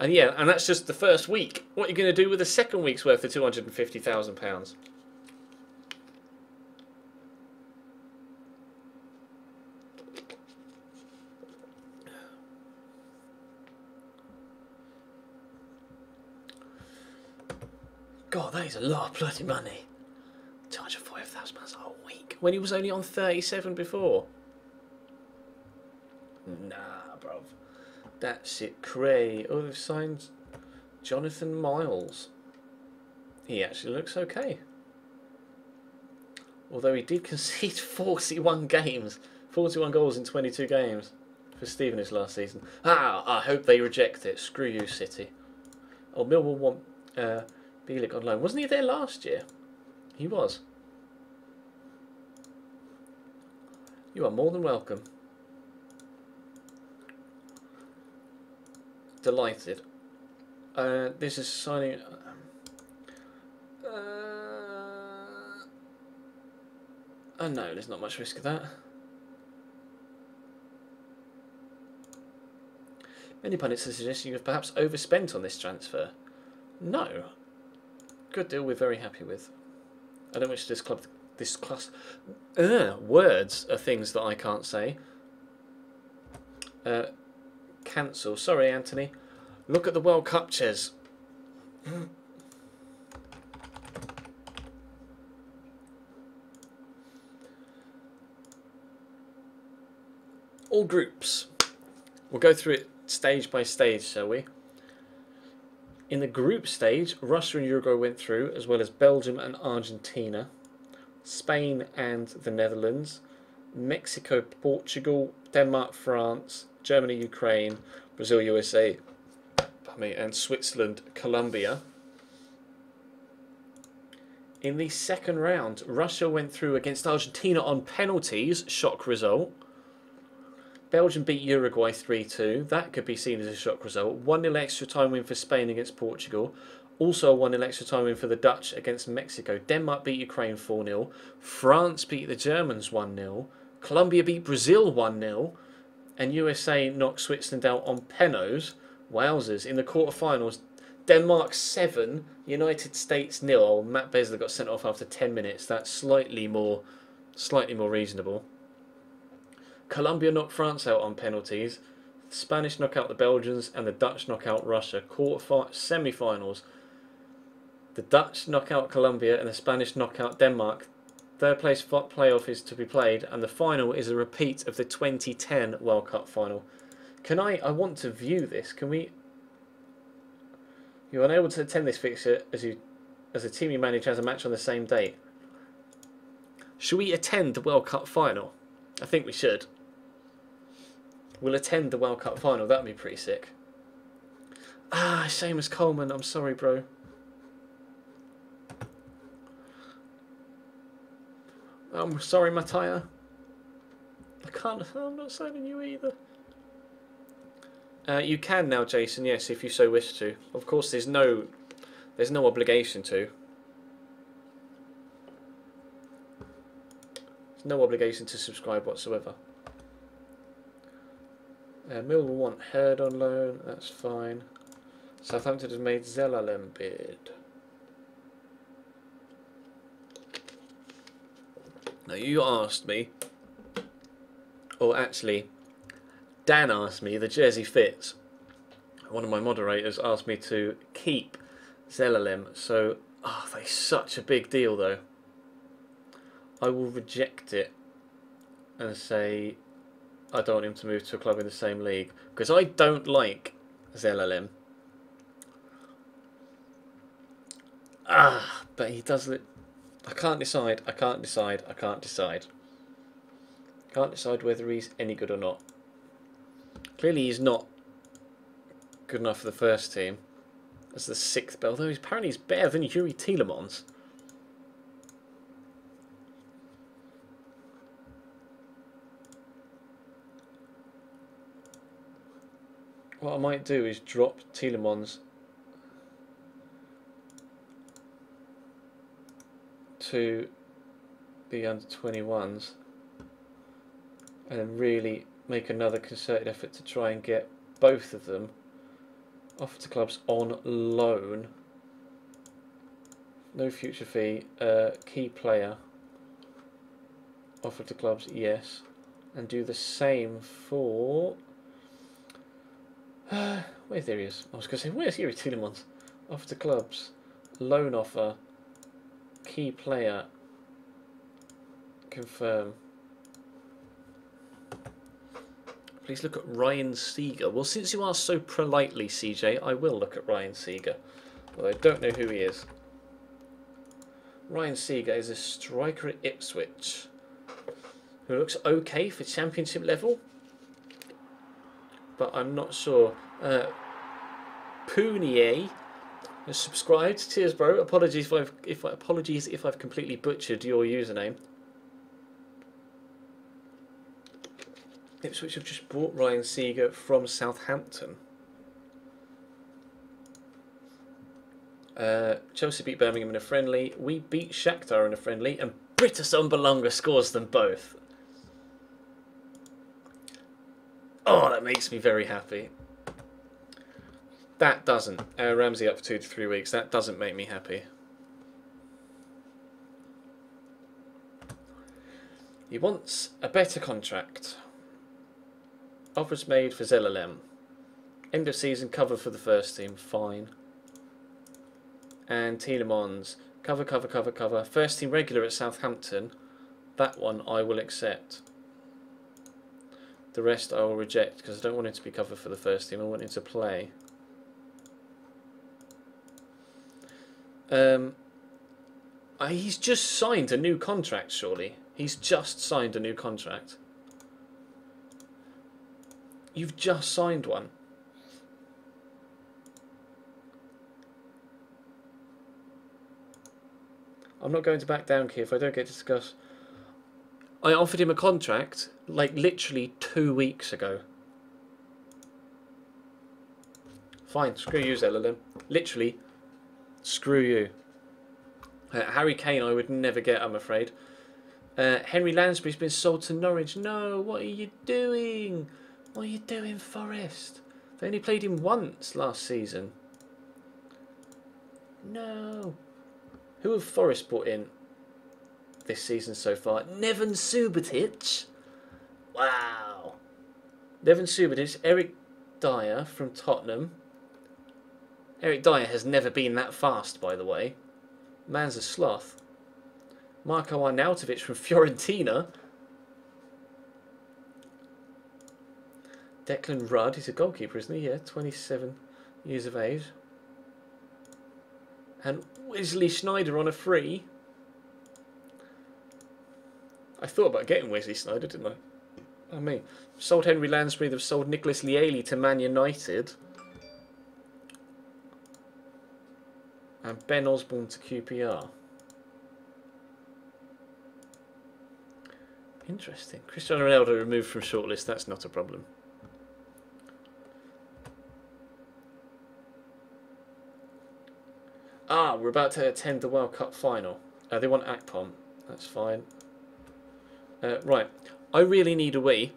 And yeah, and that's just the first week. What are you going to do with the second week's worth of £250,000? God, that is a lot of bloody money. £245,000 a week. When he was only on 37 before. Nah, bruv. That shit cray. Oh, they've signed Jonathan Miles. He actually looks okay. Although he did concede 41 games. 41 goals in 22 games for Stevenage last season. Ah, I hope they reject it. Screw you, City. Oh, Millwall want Bielik on loan. Wasn't he there last year? He was. You are more than welcome. Delighted. This is signing. Oh no, there's not much risk of that. Many pundits are suggesting you have perhaps overspent on this transfer. No. Good deal we're very happy with. I don't wish this club, this class... words are things that I can't say. Cancel. Sorry, Anthony. Look at the World Cup, Ches. All groups. We'll go through it stage by stage, shall we? In the group stage, Russia and Uruguay went through, as well as Belgium and Argentina, Spain and the Netherlands, Mexico, Portugal, Denmark, France, Germany, Ukraine, Brazil, USA, and Switzerland, Colombia. In the second round, Russia went through against Argentina on penalties, shock result. Belgium beat Uruguay 3-2. That could be seen as a shock result. 1-0 extra time win for Spain against Portugal. Also a 1-0 extra time win for the Dutch against Mexico. Denmark beat Ukraine 4-0. France beat the Germans 1-0. Colombia beat Brazil 1-0. And USA knocked Switzerland out on penalties. Wowzers. In the quarterfinals, Denmark 7, United States 0. Oh, Matt Besler got sent off after 10 minutes. That's slightly more reasonable. Colombia knocked France out on penalties. The Spanish knock out the Belgians and the Dutch knock out Russia. Semi-finals. The Dutch knock out Colombia and the Spanish knock out Denmark. Third place playoff is to be played, and the final is a repeat of the 2010 World Cup final. I want to view this. Can we? You're unable to attend this fixture as a team you manage has a match on the same date. Should we attend the World Cup final? I think we should. We'll attend the World Cup final. That'd be pretty sick. Ah, Seamus Coleman. I'm sorry, bro. I'm sorry, Mattia. I'm not signing you either. You can now, Jason. Yes, if you so wish to. Of course, there's no obligation to. There's no obligation to subscribe whatsoever. Mill will want Herd on loan. That's fine. Southampton has made Zelalem bid. Now you asked me, or actually, Dan asked me, the jersey fits. One of my moderators asked me to keep Zelalem, so they're such a big deal though. I will reject it and say I don't want him to move to a club in the same league, because I don't like Zelalem. But he does it. I can't decide. I can't decide. I can't decide. Can't decide whether he's any good or not. Clearly he's not good enough for the first team as the 6th belt, although apparently he's better than Yuri Tielemans. What I might do is drop Tielemans to the under-21s and then really make another concerted effort to try and get both of them offered to clubs on loan. No future fee. Key player offered to clubs, yes. And do the same for... where's there he is? I was going to say, where's Yuri Tielemans? Offered to clubs. Loan offer. Key player. Confirm. Please look at Ryan Seeger. Well, since you asked so politely, CJ, I will look at Ryan Seeger. Although I don't know who he is. Ryan Seeger is a striker at Ipswich who looks okay for championship level, but I'm not sure. Poonier has subscribed. Cheers, bro. Apologies if I've completely butchered your username. Ipswich have just bought Ryan Seeger from Southampton. Chelsea beat Birmingham in a friendly. We beat Shakhtar in a friendly, and Britta Umbalonga scores them both. Oh, that makes me very happy. That doesn't. Ramsey up for 2 to 3 weeks. That doesn't make me happy. He wants a better contract. Offers made for Zelalem. End of season cover for the first team. Fine. And Tielemans. Cover. First team regular at Southampton. That one I will accept. The rest I will reject because I don't want him to be covered for the first team. I want him to play. He's just signed a new contract, surely. He's just signed a new contract. You've just signed one. I'm not going to back down, Keith. I don't get to discuss. I offered him a contract like literally 2 weeks ago. Fine, screw you, Zelalem. Literally, screw you. Harry Kane I would never get, I'm afraid. Henry Lansbury's been sold to Norwich. No, what are you doing? What are you doing, Forest? They only played him once last season. No. Who have Forest brought in this season so far? Neven Subotic? Wow. Nevin Subadic, Eric Dyer from Tottenham. Eric Dyer has never been that fast, by the way. Man's a sloth. Marko Arnautovic from Fiorentina. Declan Rudd, he's a goalkeeper, isn't he? Yeah, 27 years of age. And Wesley Sneijder on a free. I thought about getting Wesley Sneijder, didn't I? Oh, me. Sold Henry Lansbury, they've sold Nicholas Lieli to Man United. And Ben Osborne to QPR. Interesting. Cristiano Ronaldo removed from shortlist, that's not a problem. Ah, we're about to attend the World Cup final. They want Akpom. That's fine. Right. I really need a wee.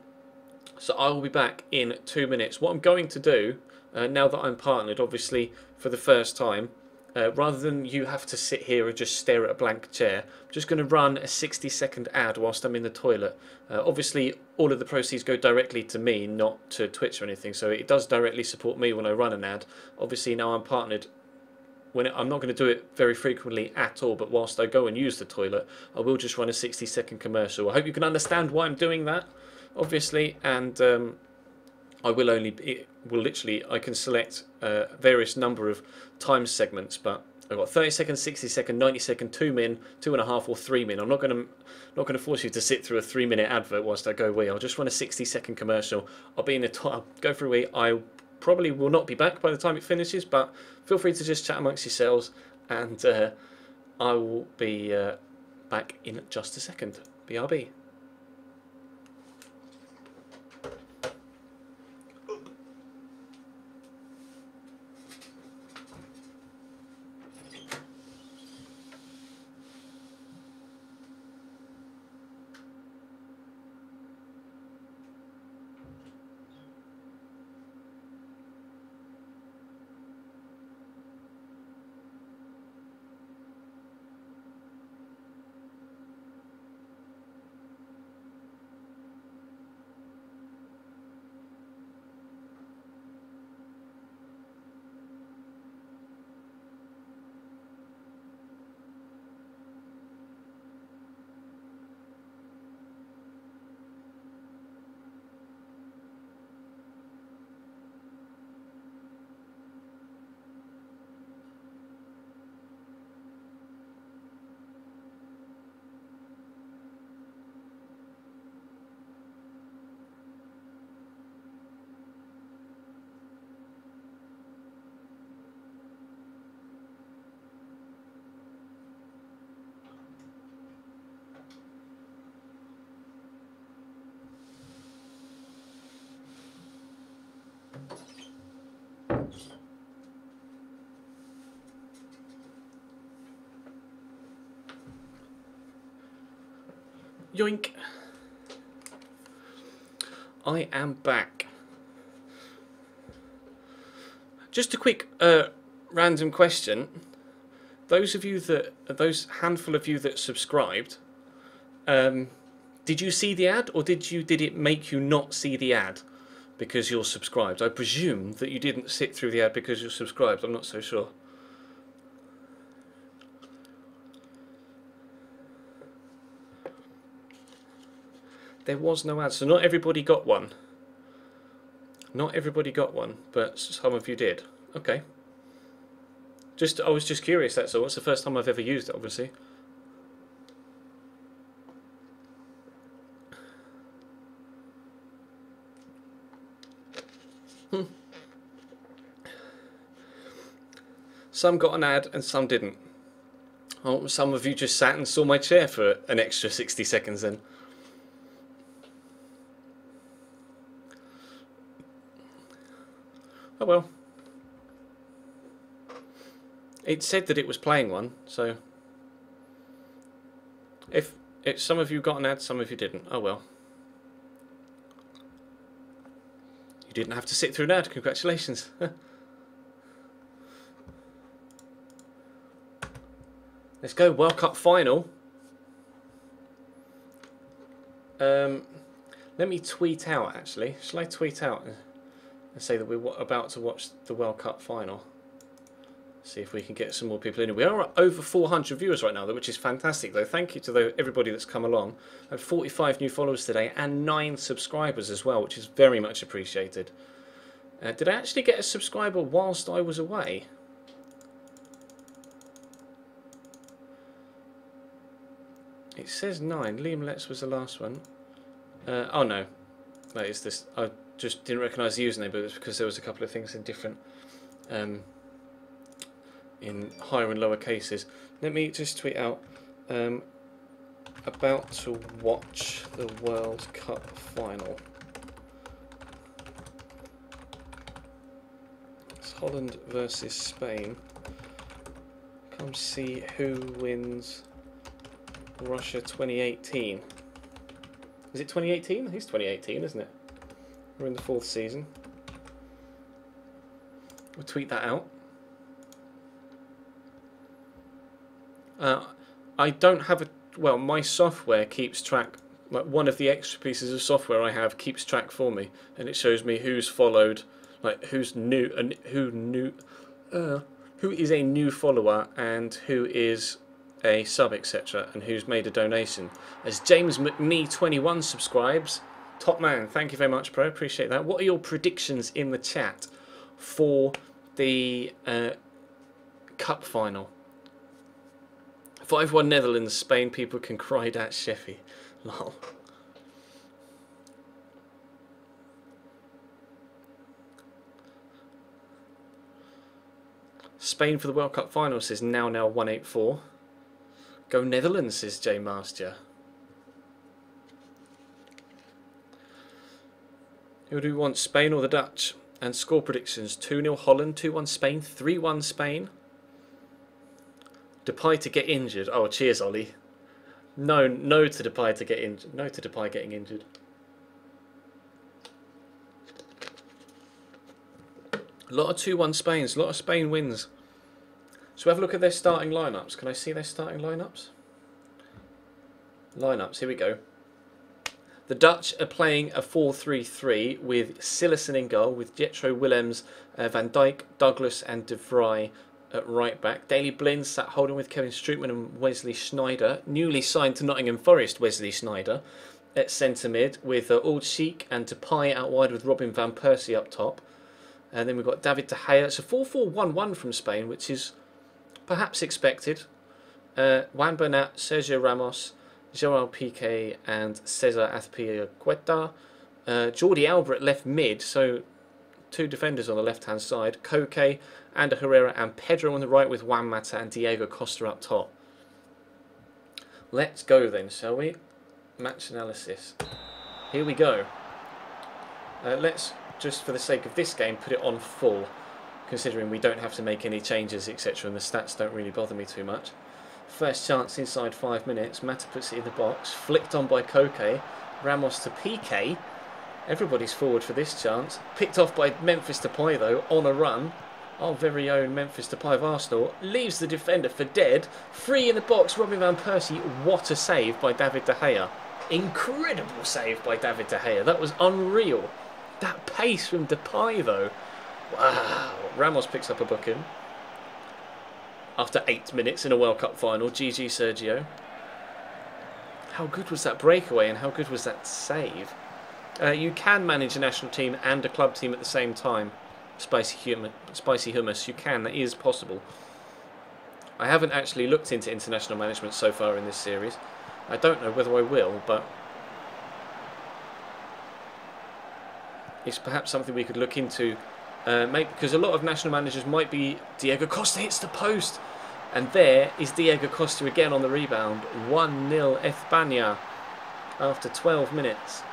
So I will be back in 2 minutes. What I'm going to do, now that I'm partnered, obviously, for the first time, rather than you have to sit here and just stare at a blank chair, I'm just going to run a 60-second ad whilst I'm in the toilet. Obviously, all of the proceeds go directly to me, not to Twitch or anything, so it does directly support me when I run an ad. Obviously, now I'm partnered, I'm not going to do it very frequently at all, but whilst I go and use the toilet, I will just run a 60-second commercial. I hope you can understand why I'm doing that, obviously, and I can select various number of time segments, but I've got 30 second, 60 second, 90 second, 2 min, 2.5 or 3 min. I'm not going to force you to sit through a 3-minute advert whilst I go wee. I'll just run a 60-second commercial. I'll be in I'll go through wee. I probably will not be back by the time it finishes, but feel free to just chat amongst yourselves, and I will be back in just a second. BRB. Yoink. I am back. Just a quick random question. Those handful of you that subscribed, did you see the ad, or did it make you not see the ad because you're subscribed? I presume that you didn't sit through the ad because you're subscribed. I'm not so sure. There was no ad, so not everybody got one. Not everybody got one, but some of you did. Okay. I was just curious, that's all. It's the first time I've ever used it, obviously. Some got an ad and some didn't. Oh, some of you just sat and saw my chair for an extra 60 seconds then. Oh well. It said that it was playing one, so if some of you got an ad, some of you didn't. Oh well. You didn't have to sit through an ad. Congratulations. Let's go. World Cup final. Let Let me tweet out, actually. Shall I tweet out and say that we're about to watch the World Cup final? See if we can get some more people in. We are at over 400 viewers right now, which is fantastic, though. Thank you to everybody that's come along. I have 45 new followers today and 9 subscribers as well, which is very much appreciated. Did I actually get a subscriber whilst I was away? It says 9. Liam Letts was the last one. Oh no, that is this. I just didn't recognise the username, but it was because there was a couple of things in different, in higher and lower cases. Let me just tweet out, about to watch the World Cup final. It's Holland versus Spain. Come see who wins Russia 2018. Is it 2018? I think it's 2018, isn't it? We're in the 4th season. We'll tweet that out. I don't have a... Well, my software keeps track... Like, one of the extra pieces of software I have keeps track for me. And it shows me who's followed, like, who's new... and who is a new follower and who is a sub, etc., and who's made a donation. As James McNee21 subscribes, top man, thank you very much, bro, appreciate that. What are your predictions in the chat for the cup final? 5-1 Netherlands, Spain, people can cry at Sheffy. Lol. Spain for the World Cup final, says now 184. Go Netherlands, says J Master. Who do we want, Spain or the Dutch? And score predictions: 2-0 Holland, 2-1 Spain, 3-1 Spain. Depay to get injured. Oh, cheers, Ollie. No to Depay to get injured. No to Depay getting injured. A lot of 2-1 Spains. A lot of Spain wins. So have a look at their starting lineups. Can I see their starting lineups? Lineups, here we go. The Dutch are playing a 4-3-3 with Cillessen in goal, with Jetro Willems, Van Dijk, Douglas and De Vrij at right back. Daley Blind sat holding with Kevin Strootman and Wesley Sneijder. Newly signed to Nottingham Forest, Wesley Sneijder at centre mid, with Old Sheik and Depay out wide with Robin van Persie up top. And then we've got David De Gea. It's a 4-4-1-1 from Spain, which is perhaps expected. Juan Bernat, Sergio Ramos, Joao Piqué and Cesar Azpilicueta. Jordi Alba at left mid, so 2 defenders on the left hand side. Koke, Ander Herrera and Pedro on the right, with Juan Mata and Diego Costa up top. Let's go then, shall we? Match analysis. Here we go. Let's, just for the sake of this game, put it on full, considering we don't have to make any changes, etc., and the stats don't really bother me too much. First chance inside 5 minutes. Mata puts it in the box. Flicked on by Koke. Ramos to Piqué. Everybody's forward for this chance. Picked off by Memphis Depay, though, on a run. Our very own Memphis Depay of Arsenal. Leaves the defender for dead. Free in the box. Robin van Persie. What a save by David De Gea. Incredible save by David De Gea. That was unreal. That pace from Depay, though. Wow. Ramos picks up a booking. After 8 minutes in a World Cup final. GG Sergio. How good was that breakaway and how good was that save? You can manage a national team and a club team at the same time. Spicy hummus. You can. That is possible. I haven't actually looked into international management so far in this series. I don't know whether I will, but it's perhaps something we could look into. Because a lot of national managers might be... Diego Costa hits the post. And there is Diego Costa again on the rebound. 1-0 España after 12 minutes.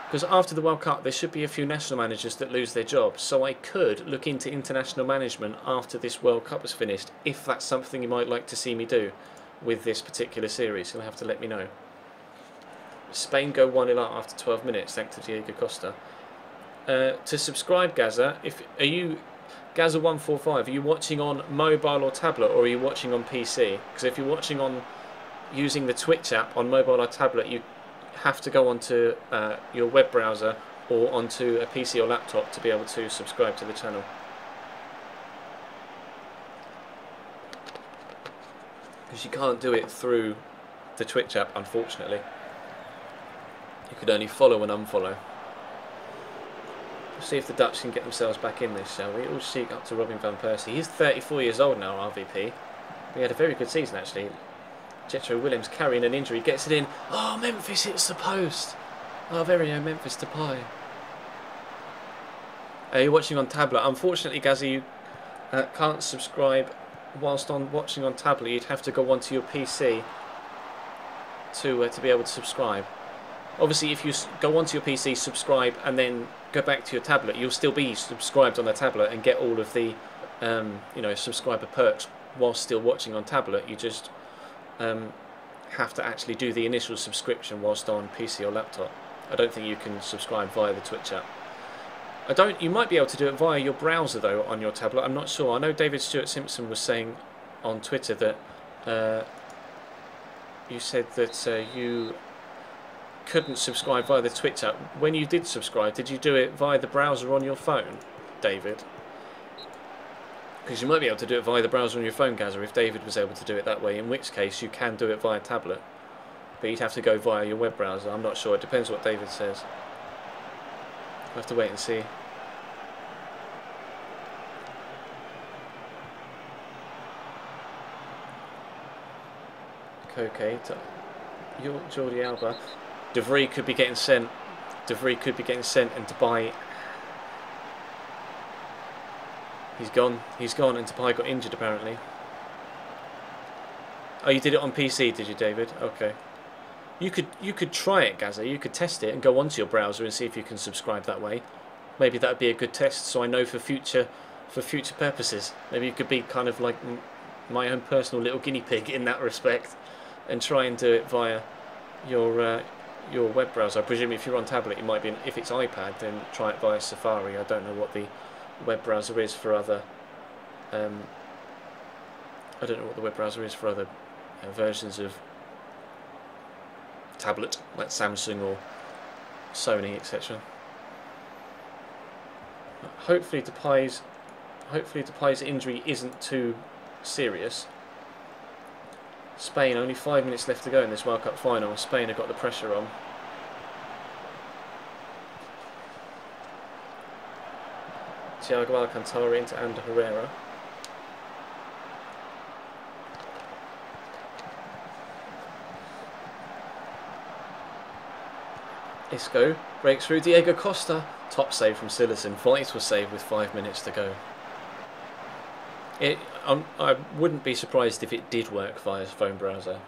Because after the World Cup, there should be a few national managers that lose their jobs. So I could look into international management after this World Cup is finished, if that's something you might like to see me do with this particular series. You'll have to let me know. Spain go 1-0 up after 12 minutes, thanks to Diego Costa. To subscribe, Gaza, are you Gaza145? Are you watching on mobile or tablet, or are you watching on PC? Because if you're watching on using the Twitch app on mobile or tablet, you have to go onto your web browser or onto a PC or laptop to be able to subscribe to the channel. Because you can't do it through the Twitch app, unfortunately. You could only follow and unfollow. We'll see if the Dutch can get themselves back in this, shall we? All seek up to Robin van Persie. He's 34 years old now, RVP. We had a very good season, actually. Jetro Williams carrying an injury, gets it in. Oh, Memphis hits the post. Our very own Memphis Depay. You're watching on tablet. Unfortunately, Gazzy, you can't subscribe whilst watching on tablet. You'd have to go onto your PC to be able to subscribe. Obviously, if you go onto your PC, subscribe, and then go back to your tablet, you'll still be subscribed on the tablet and get all of the subscriber perks whilst still watching on tablet. You just have to actually do the initial subscription whilst on PC or laptop. I don't think you can subscribe via the Twitch app. You might be able to do it via your browser though on your tablet. I'm not sure. I know David Stewart Simpson was saying on Twitter that you said that you couldn't subscribe via the Twitch app. When you did subscribe, did you do it via the browser on your phone, David? Because you might be able to do it via the browser on your phone, Gazza, if David was able to do it that way, in which case you can do it via tablet. But you'd have to go via your web browser. I'm not sure. It depends what David says. We'll have to wait and see. Koke to Jordi Alba. De Vrij could be getting sent. De Vrij could be getting sent, and Depay. He's gone. He's gone, and Depay got injured apparently. Oh, you did it on PC, did you, David? Okay. You could try it, Gazza. You could test it and go onto your browser and see if you can subscribe that way. Maybe that would be a good test, so I know for future purposes. Maybe you could be kind of like my own personal little guinea pig in that respect, and try and do it via your web browser. I presume if you're on tablet, it might be. If it's iPad, then try it via Safari. I don't know what the web browser is for other. I don't know what the web browser is for other versions of tablet, like Samsung or Sony, etc. Hopefully Depay's injury isn't too serious. Spain, only 5 minutes left to go in this World Cup final. Spain have got the pressure on. Thiago Alcantara into Ander Herrera. Isco breaks through. Diego Costa, top save from Silerson. Vital save with 5 minutes to go. I wouldn't be surprised if it did work via phone browser.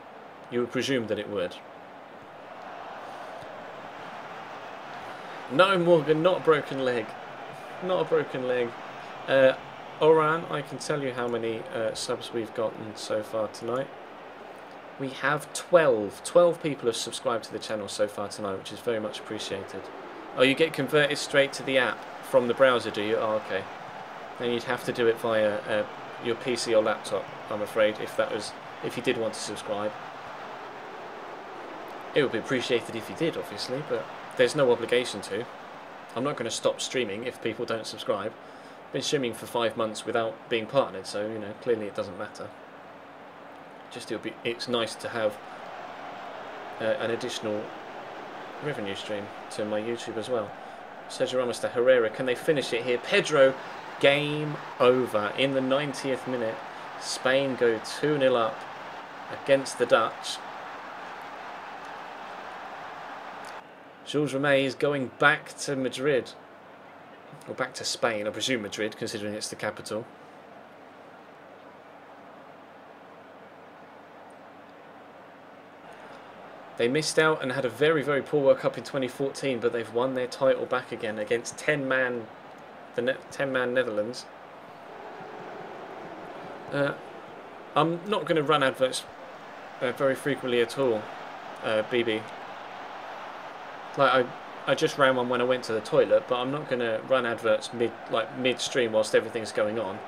You would presume that it would. No, Morgan, not a broken leg. Not a broken leg. Oran, I can tell you how many subs we've gotten so far tonight. We have 12. 12 people have subscribed to the channel so far tonight, which is very much appreciated. Oh, you get converted straight to the app from the browser, do you? Oh, okay. Then you'd have to do it via your PC or laptop, I'm afraid, if you did want to subscribe. It would be appreciated if you did, obviously, but there's no obligation to. I'm not going to stop streaming if people don't subscribe. I've been streaming for 5 months without being partnered, so clearly it doesn't matter. Just it's nice to have an additional revenue stream to my YouTube as well. Sergio Ramos to Herrera, can they finish it here? Pedro, game over in the 90th minute. Spain go 2-0 up against the Dutch. Jules Rimet is going back to Madrid, or back to Spain, I presume Madrid, considering it's the capital. They missed out and had a very, very poor World Cup in 2014, but they've won their title back again against 10-man Netherlands. I'm not going to run adverts very frequently at all, BB. Like I just ran one when I went to the toilet, but I'm not going to run adverts mid-stream whilst everything's going on,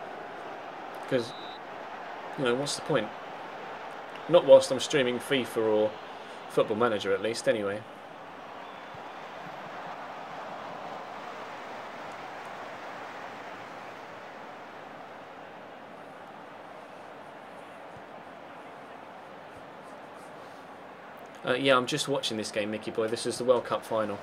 because what's the point? Not whilst I'm streaming FIFA or Football Manager, at least, anyway. Yeah, I'm just watching this game, Mickey boy. This is the World Cup final.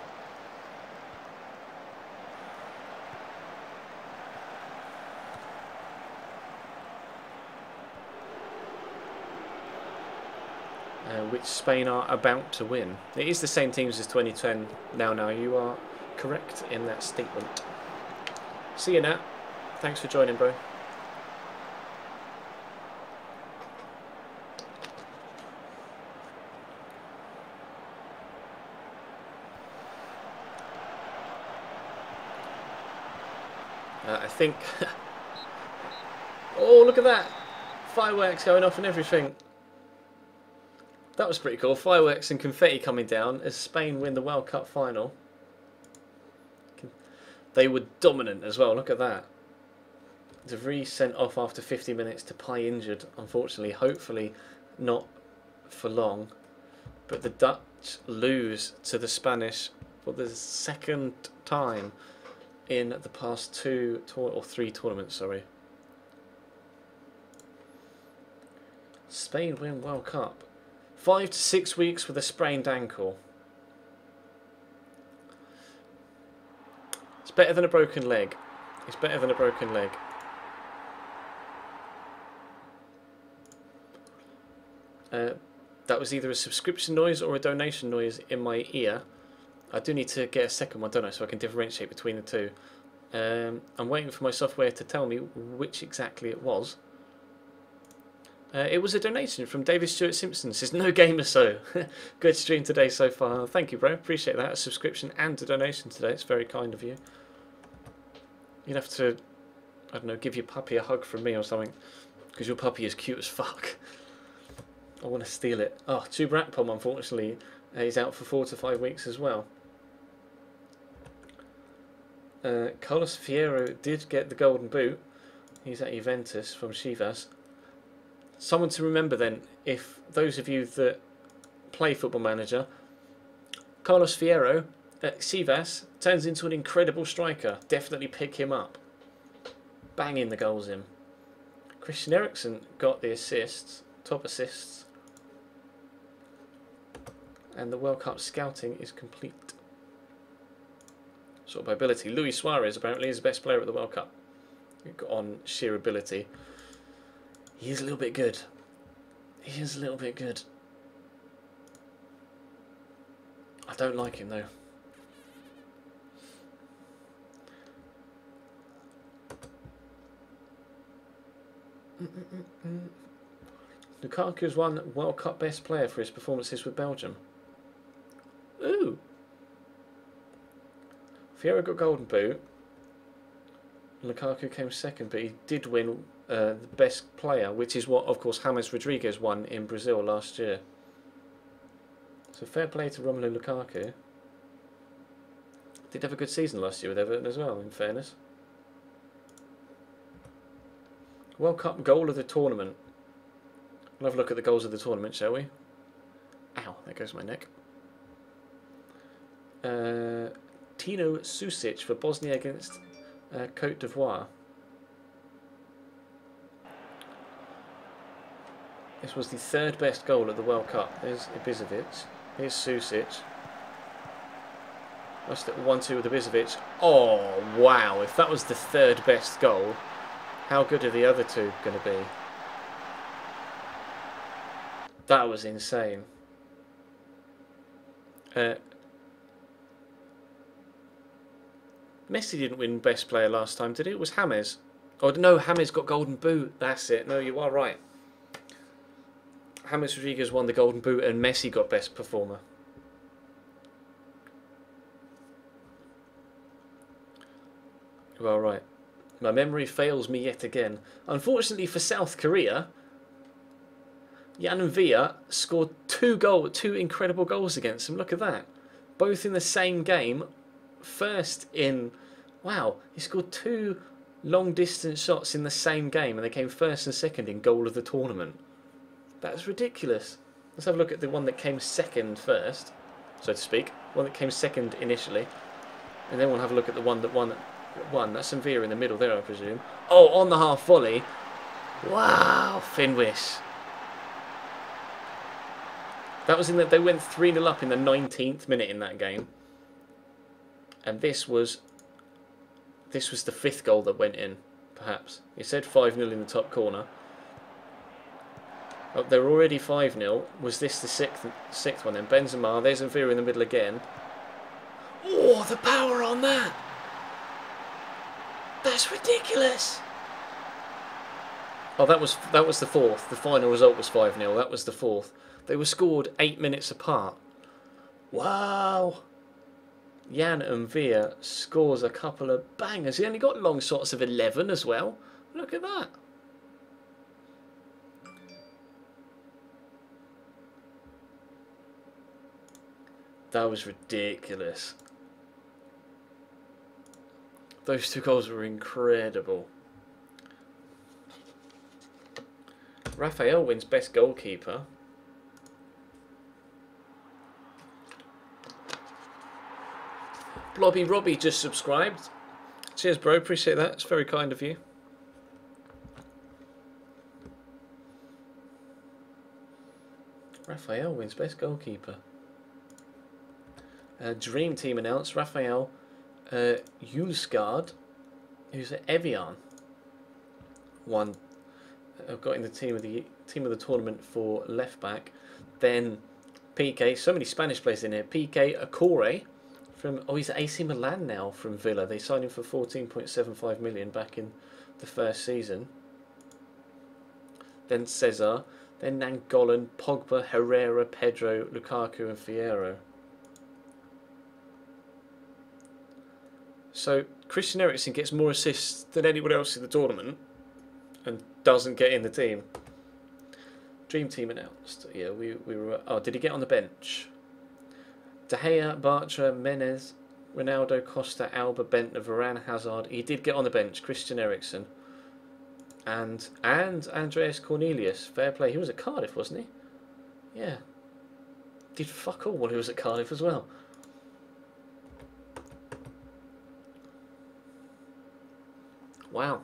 Which Spain are about to win. It is the same teams as 2010 now. You are correct in that statement. See you, Nat. Thanks for joining, bro. I think... Oh, look at that! Fireworks going off and everything. That was pretty cool. Fireworks and confetti coming down as Spain win the World Cup final. They were dominant as well. Look at that. De Vries sent off after 50 minutes to play injured, unfortunately. Hopefully not for long. But the Dutch lose to the Spanish for the second time in the past three tournaments. Sorry. Spain win World Cup. 5 to 6 weeks with a sprained ankle. It's better than a broken leg. It's better than a broken leg. That was either a subscription noise or a donation noise in my ear. I do need to get a second one, don't I, so I can differentiate between the two. I'm waiting for my software to tell me which exactly it was. It was a donation from David Stewart Simpson. Says no gamer so. Good stream today so far. Thank you, bro. Appreciate that. A subscription and a donation today. It's very kind of you. You'd have to, I don't know, give your puppy a hug from me or something, because your puppy is cute as fuck. I want to steal it. Oh, Tubrakpom, unfortunately, is out for 4 to 5 weeks as well. Carlos Fierro did get the golden boot. He's at Juventus from Chivas. Someone to remember then, if those of you that play Football Manager, Carlos Fierro at Chivas turns into an incredible striker. Definitely pick him up. Banging the goals in. Christian Eriksen got the assists, top assists. And the World Cup scouting is complete. Sort of by ability. Luis Suarez apparently is the best player at the World Cup. On sheer ability. He is a little bit good. He is a little bit good. I don't like him though. Lukaku's won World Cup best player for his performances with Belgium. Ooh. Fierro got golden boot. Lukaku came second, but he did win the best player, which is what, of course, James Rodriguez won in Brazil last year. So fair play to Romelu Lukaku. Did have a good season last year with Everton as well, in fairness. World Cup goal of the tournament. We'll have a look at the goals of the tournament, shall we? Ow, there goes my neck. Tino Susic for Bosnia against Cote d'Ivoire. This was the third best goal at the World Cup. There's Ibisevic. Here's Susic. Lost it 1-2 with Ibisevic. Oh, wow. If that was the third best goal, how good are the other two going to be? That was insane. Messi didn't win best player last time, did he? It was James. Oh, no, James got golden boot. That's it. No, you are right. James Rodriguez won the golden boot and Messi got best performer. You are right. My memory fails me yet again. Unfortunately for South Korea, Jan and Villa scored two incredible goals against them. Look at that. Both in the same game. First in... Wow, he scored 2 long-distance shots in the same game and they came first and second in goal of the tournament. That's ridiculous. Let's have a look at the one that came second first, so to speak. One that came second initially. And then we'll have a look at the one that won. That's Sevilla in the middle there, I presume. Oh, on the half volley. Wow, Finwish. That was in the, they went 3-0 up in the 19th minute in that game. And this was the 5th goal that went in, perhaps. It said 5-0 in the top corner. Oh, they're already 5-0. Was this the sixth one then? Benzema, there's Envira in the middle again. Oh, the power on that! That's ridiculous! Oh, that was the 4th. The final result was 5-0. That was the 4th. They were scored 8 minutes apart. Wow! Jan Envira scores a couple of bangers. He only got long shots of 11 as well. Look at that. That was ridiculous. Those 2 goals were incredible. Raphael wins best goalkeeper. Blobby Robbie just subscribed. Cheers, bro. Appreciate that. It's very kind of you. Raphael wins best goalkeeper. Dream team announced Raphael Julsgaard, who's at Evian, won. Got in the team of the tournament for left back. Then PK. So many Spanish players in here. PK Acore from he's at AC Milan now from Villa. They signed him for 14.75 million back in the first season. Then Cesar. Then Nangolan, Pogba, Herrera, Pedro, Lukaku, and Fierro. So Christian Eriksen gets more assists than anyone else in the tournament and doesn't get in the team. Dream team announced. Yeah, we were. Oh, did he get on the bench? De Gea, Bartra, Menez, Ronaldo, Costa, Alba, Bentner, Varane, Hazard. He did get on the bench. Christian Eriksen. And Andreas Cornelius. Fair play. He was at Cardiff, wasn't he? Yeah. Did fuck all while he was at Cardiff as well. Wow.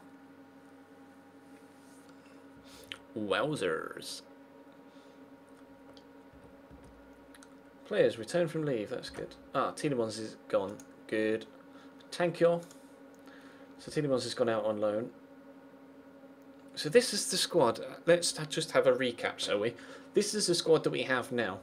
Wowzers. Players return from leave. That's good. Ah, Tielemans is gone. Good. Tankyo. So Tielemans has gone out on loan. So this is the squad. Let's just have a recap, shall we? This is the squad that we have now.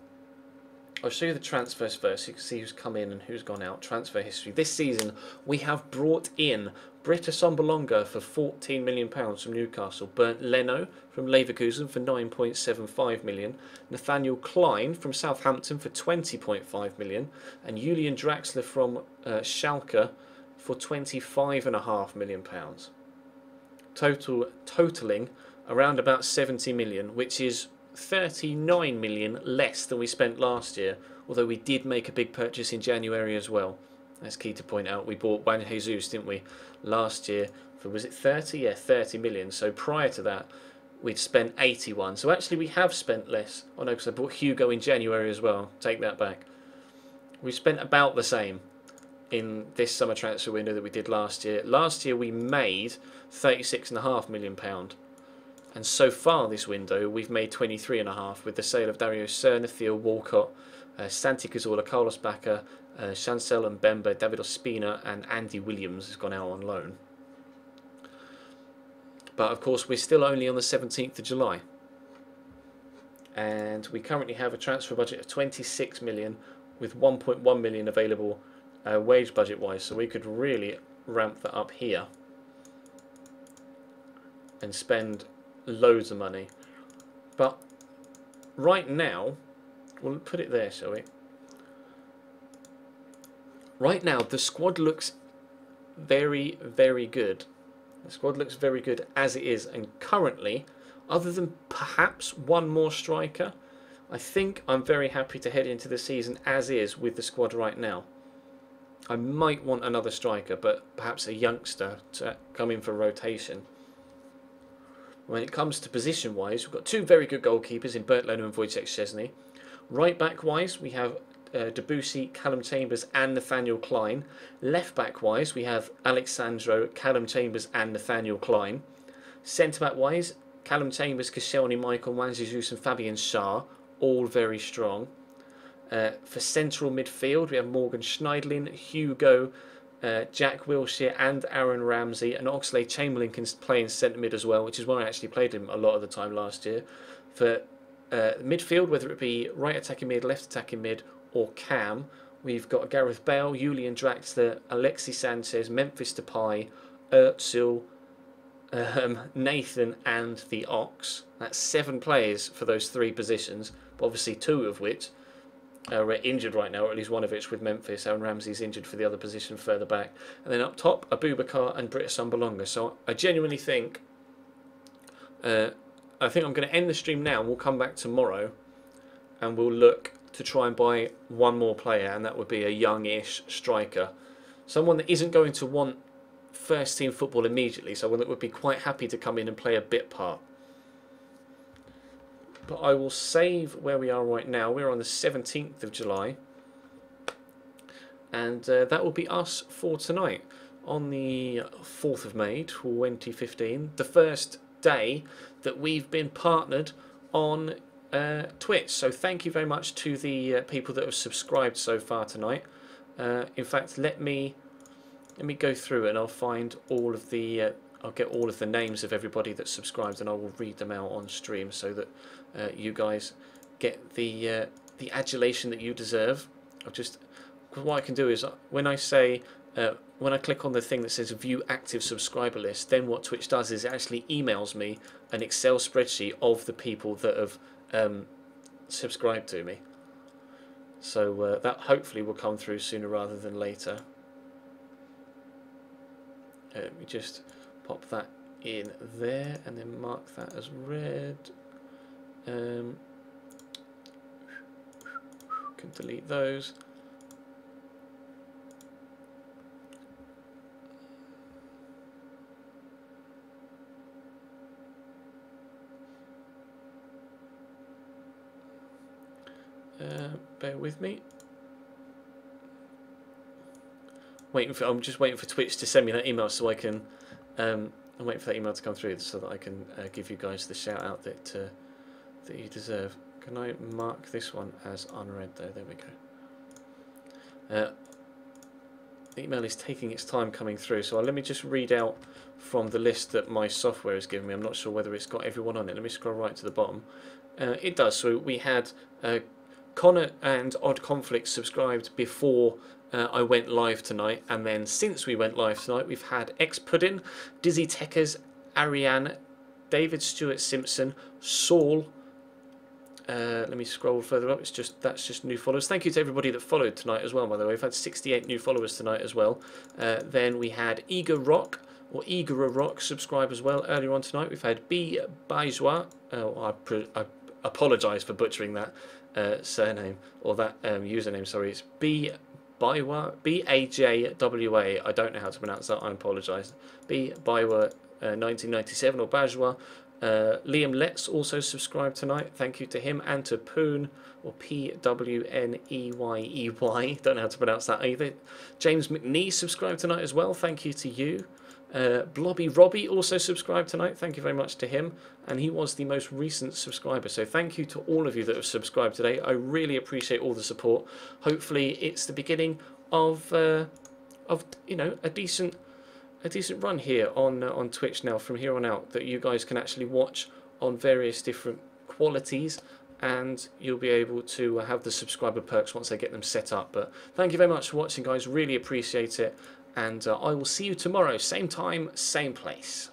I'll show you the transfers first so you can see who's come in and who's gone out. Transfer history. This season we have brought in Britta Sombolonga for £14 million from Newcastle. Bernd Leno from Leverkusen for £9.75 million. Nathaniel Klein from Southampton for £20.5 million. And Julian Draxler from Schalke for £25.5 million. Totaling around about £70 million, which is £39 million less than we spent last year, although we did make a big purchase in January as well. That's key to point out. We bought Juan Jesus, didn't we, last year for, was it 30? Yeah, 30 million. So prior to that, we'd spent 81. So actually we have spent less. Oh no, because I bought Hugo in January as well. Take that back. We spent about the same in this summer transfer window that we did last year. Last year we made £36.5 million. And so far this window, we've made 23.5 with the sale of Dario Serna, Theo Walcott, Santi Cazorla, Carlos Bacca, Chancel and Bemba, David Ospina, and Andy Williams has gone out on loan. But of course, we're still only on the 17th of July. And we currently have a transfer budget of 26 million with 1.1 million available wage budget wise. So we could really ramp that up here and spend loads of money. But right now, we'll put it there, shall we? Right now, the squad looks very, very good. The squad looks very good as it is. And currently, other than perhaps one more striker, I think I'm very happy to head into the season as is with the squad right now. I might want another striker, but perhaps a youngster to come in for rotation. When it comes to position-wise, we've got two very good goalkeepers in Bernd Leno and Wojciech Szczesny. Right-back-wise, we have Debussy, Callum Chambers and Nathaniel Klein. Left-back-wise, we have Alexandro, Callum Chambers and Nathaniel Klein. Centre-back-wise, Callum Chambers, Koscielny, Michael, Juan Jesus and Fabian Schär. all very strong. For central midfield, we have Morgan Schneidlin, Hugo, Jack Wilshere and Aaron Ramsey, and Oxlade-Chamberlain can play in centre mid as well, which is why I actually played him a lot of the time last year. For midfield, whether it be right attacking mid, left attacking mid, or cam, we've got Gareth Bale, Julian Draxler, Alexis Sanchez, Memphis Depay, Özil, Nathan, and the Ox. That's 7 players for those 3 positions, but obviously 2 of which are injured right now, or at least one of which with Memphis. Aaron Ramsey's injured for the other position further back. And then up top, Abubakar and Britta Sumbalonga. So I genuinely think, I'm going to end the stream now, and we'll come back tomorrow, and we'll look to try and buy one more player, and that would be a youngish striker. Someone that isn't going to want first team football immediately, someone that would be quite happy to come in and play a bit part. But I will save where we are right now. We're on the 17th of July. And that will be us for tonight. On the 4th of May 2015. The first day that we've been partnered on Twitch. So thank you very much to the people that have subscribed so far tonight. In fact, let me go through and I'll find all of the... I'll get all of the names of everybody that subscribed, and I will read them out on stream so that you guys get the adulation that you deserve. What I can do is when I say when I click on the thing that says view active subscriber list, then what Twitch does is it actually emails me an Excel spreadsheet of the people that have subscribed to me. So that hopefully will come through sooner rather than later. Let me just pop that in there and then mark that as red. Can delete those. Bear with me. I'm just waiting for Twitch to send me that email so I can. I'm waiting for that email to come through so that I can give you guys the shout out that you deserve. Can I mark this one as unread though? There we go. The email is taking its time coming through, so let me just read out from the list that my software has given me. I'm not sure whether it's got everyone on it. Let me scroll right to the bottom. It does. So we had Connor and Odd Conflict subscribed before I went live tonight, and then since we went live tonight we've had X Puddin, Dizzy Techers, Ariane, David Stewart Simpson, Saul. Let me scroll further up. That's just new followers. Thank you to everybody that followed tonight as well, by the way. We've had 68 new followers tonight as well. Then we had Eager Rock, or Eager Rock, subscribe as well earlier on tonight. We've had B Bajwa. I apologise for butchering that surname, or that username, sorry. It's B Bajwa, B-A-J-W-A. I don't know how to pronounce that, I apologise. B Bajwa 1997, or Bajwa. Liam Letts also subscribed tonight. Thank you to him, and to Poon, or P-W-N-E-Y-E-Y. Don't know how to pronounce that either. James McNee subscribed tonight as well. Thank you to you. Blobby Robbie also subscribed tonight. Thank you very much to him, and he was the most recent subscriber. So thank you to all of you that have subscribed today. I really appreciate all the support. Hopefully it's the beginning of you know, a decent run here on Twitch now from here on out, that you guys can actually watch on various different qualities, and you'll be able to have the subscriber perks once they get them set up. But thank you very much for watching, guys. Really appreciate it. And I will see you tomorrow, same time, same place.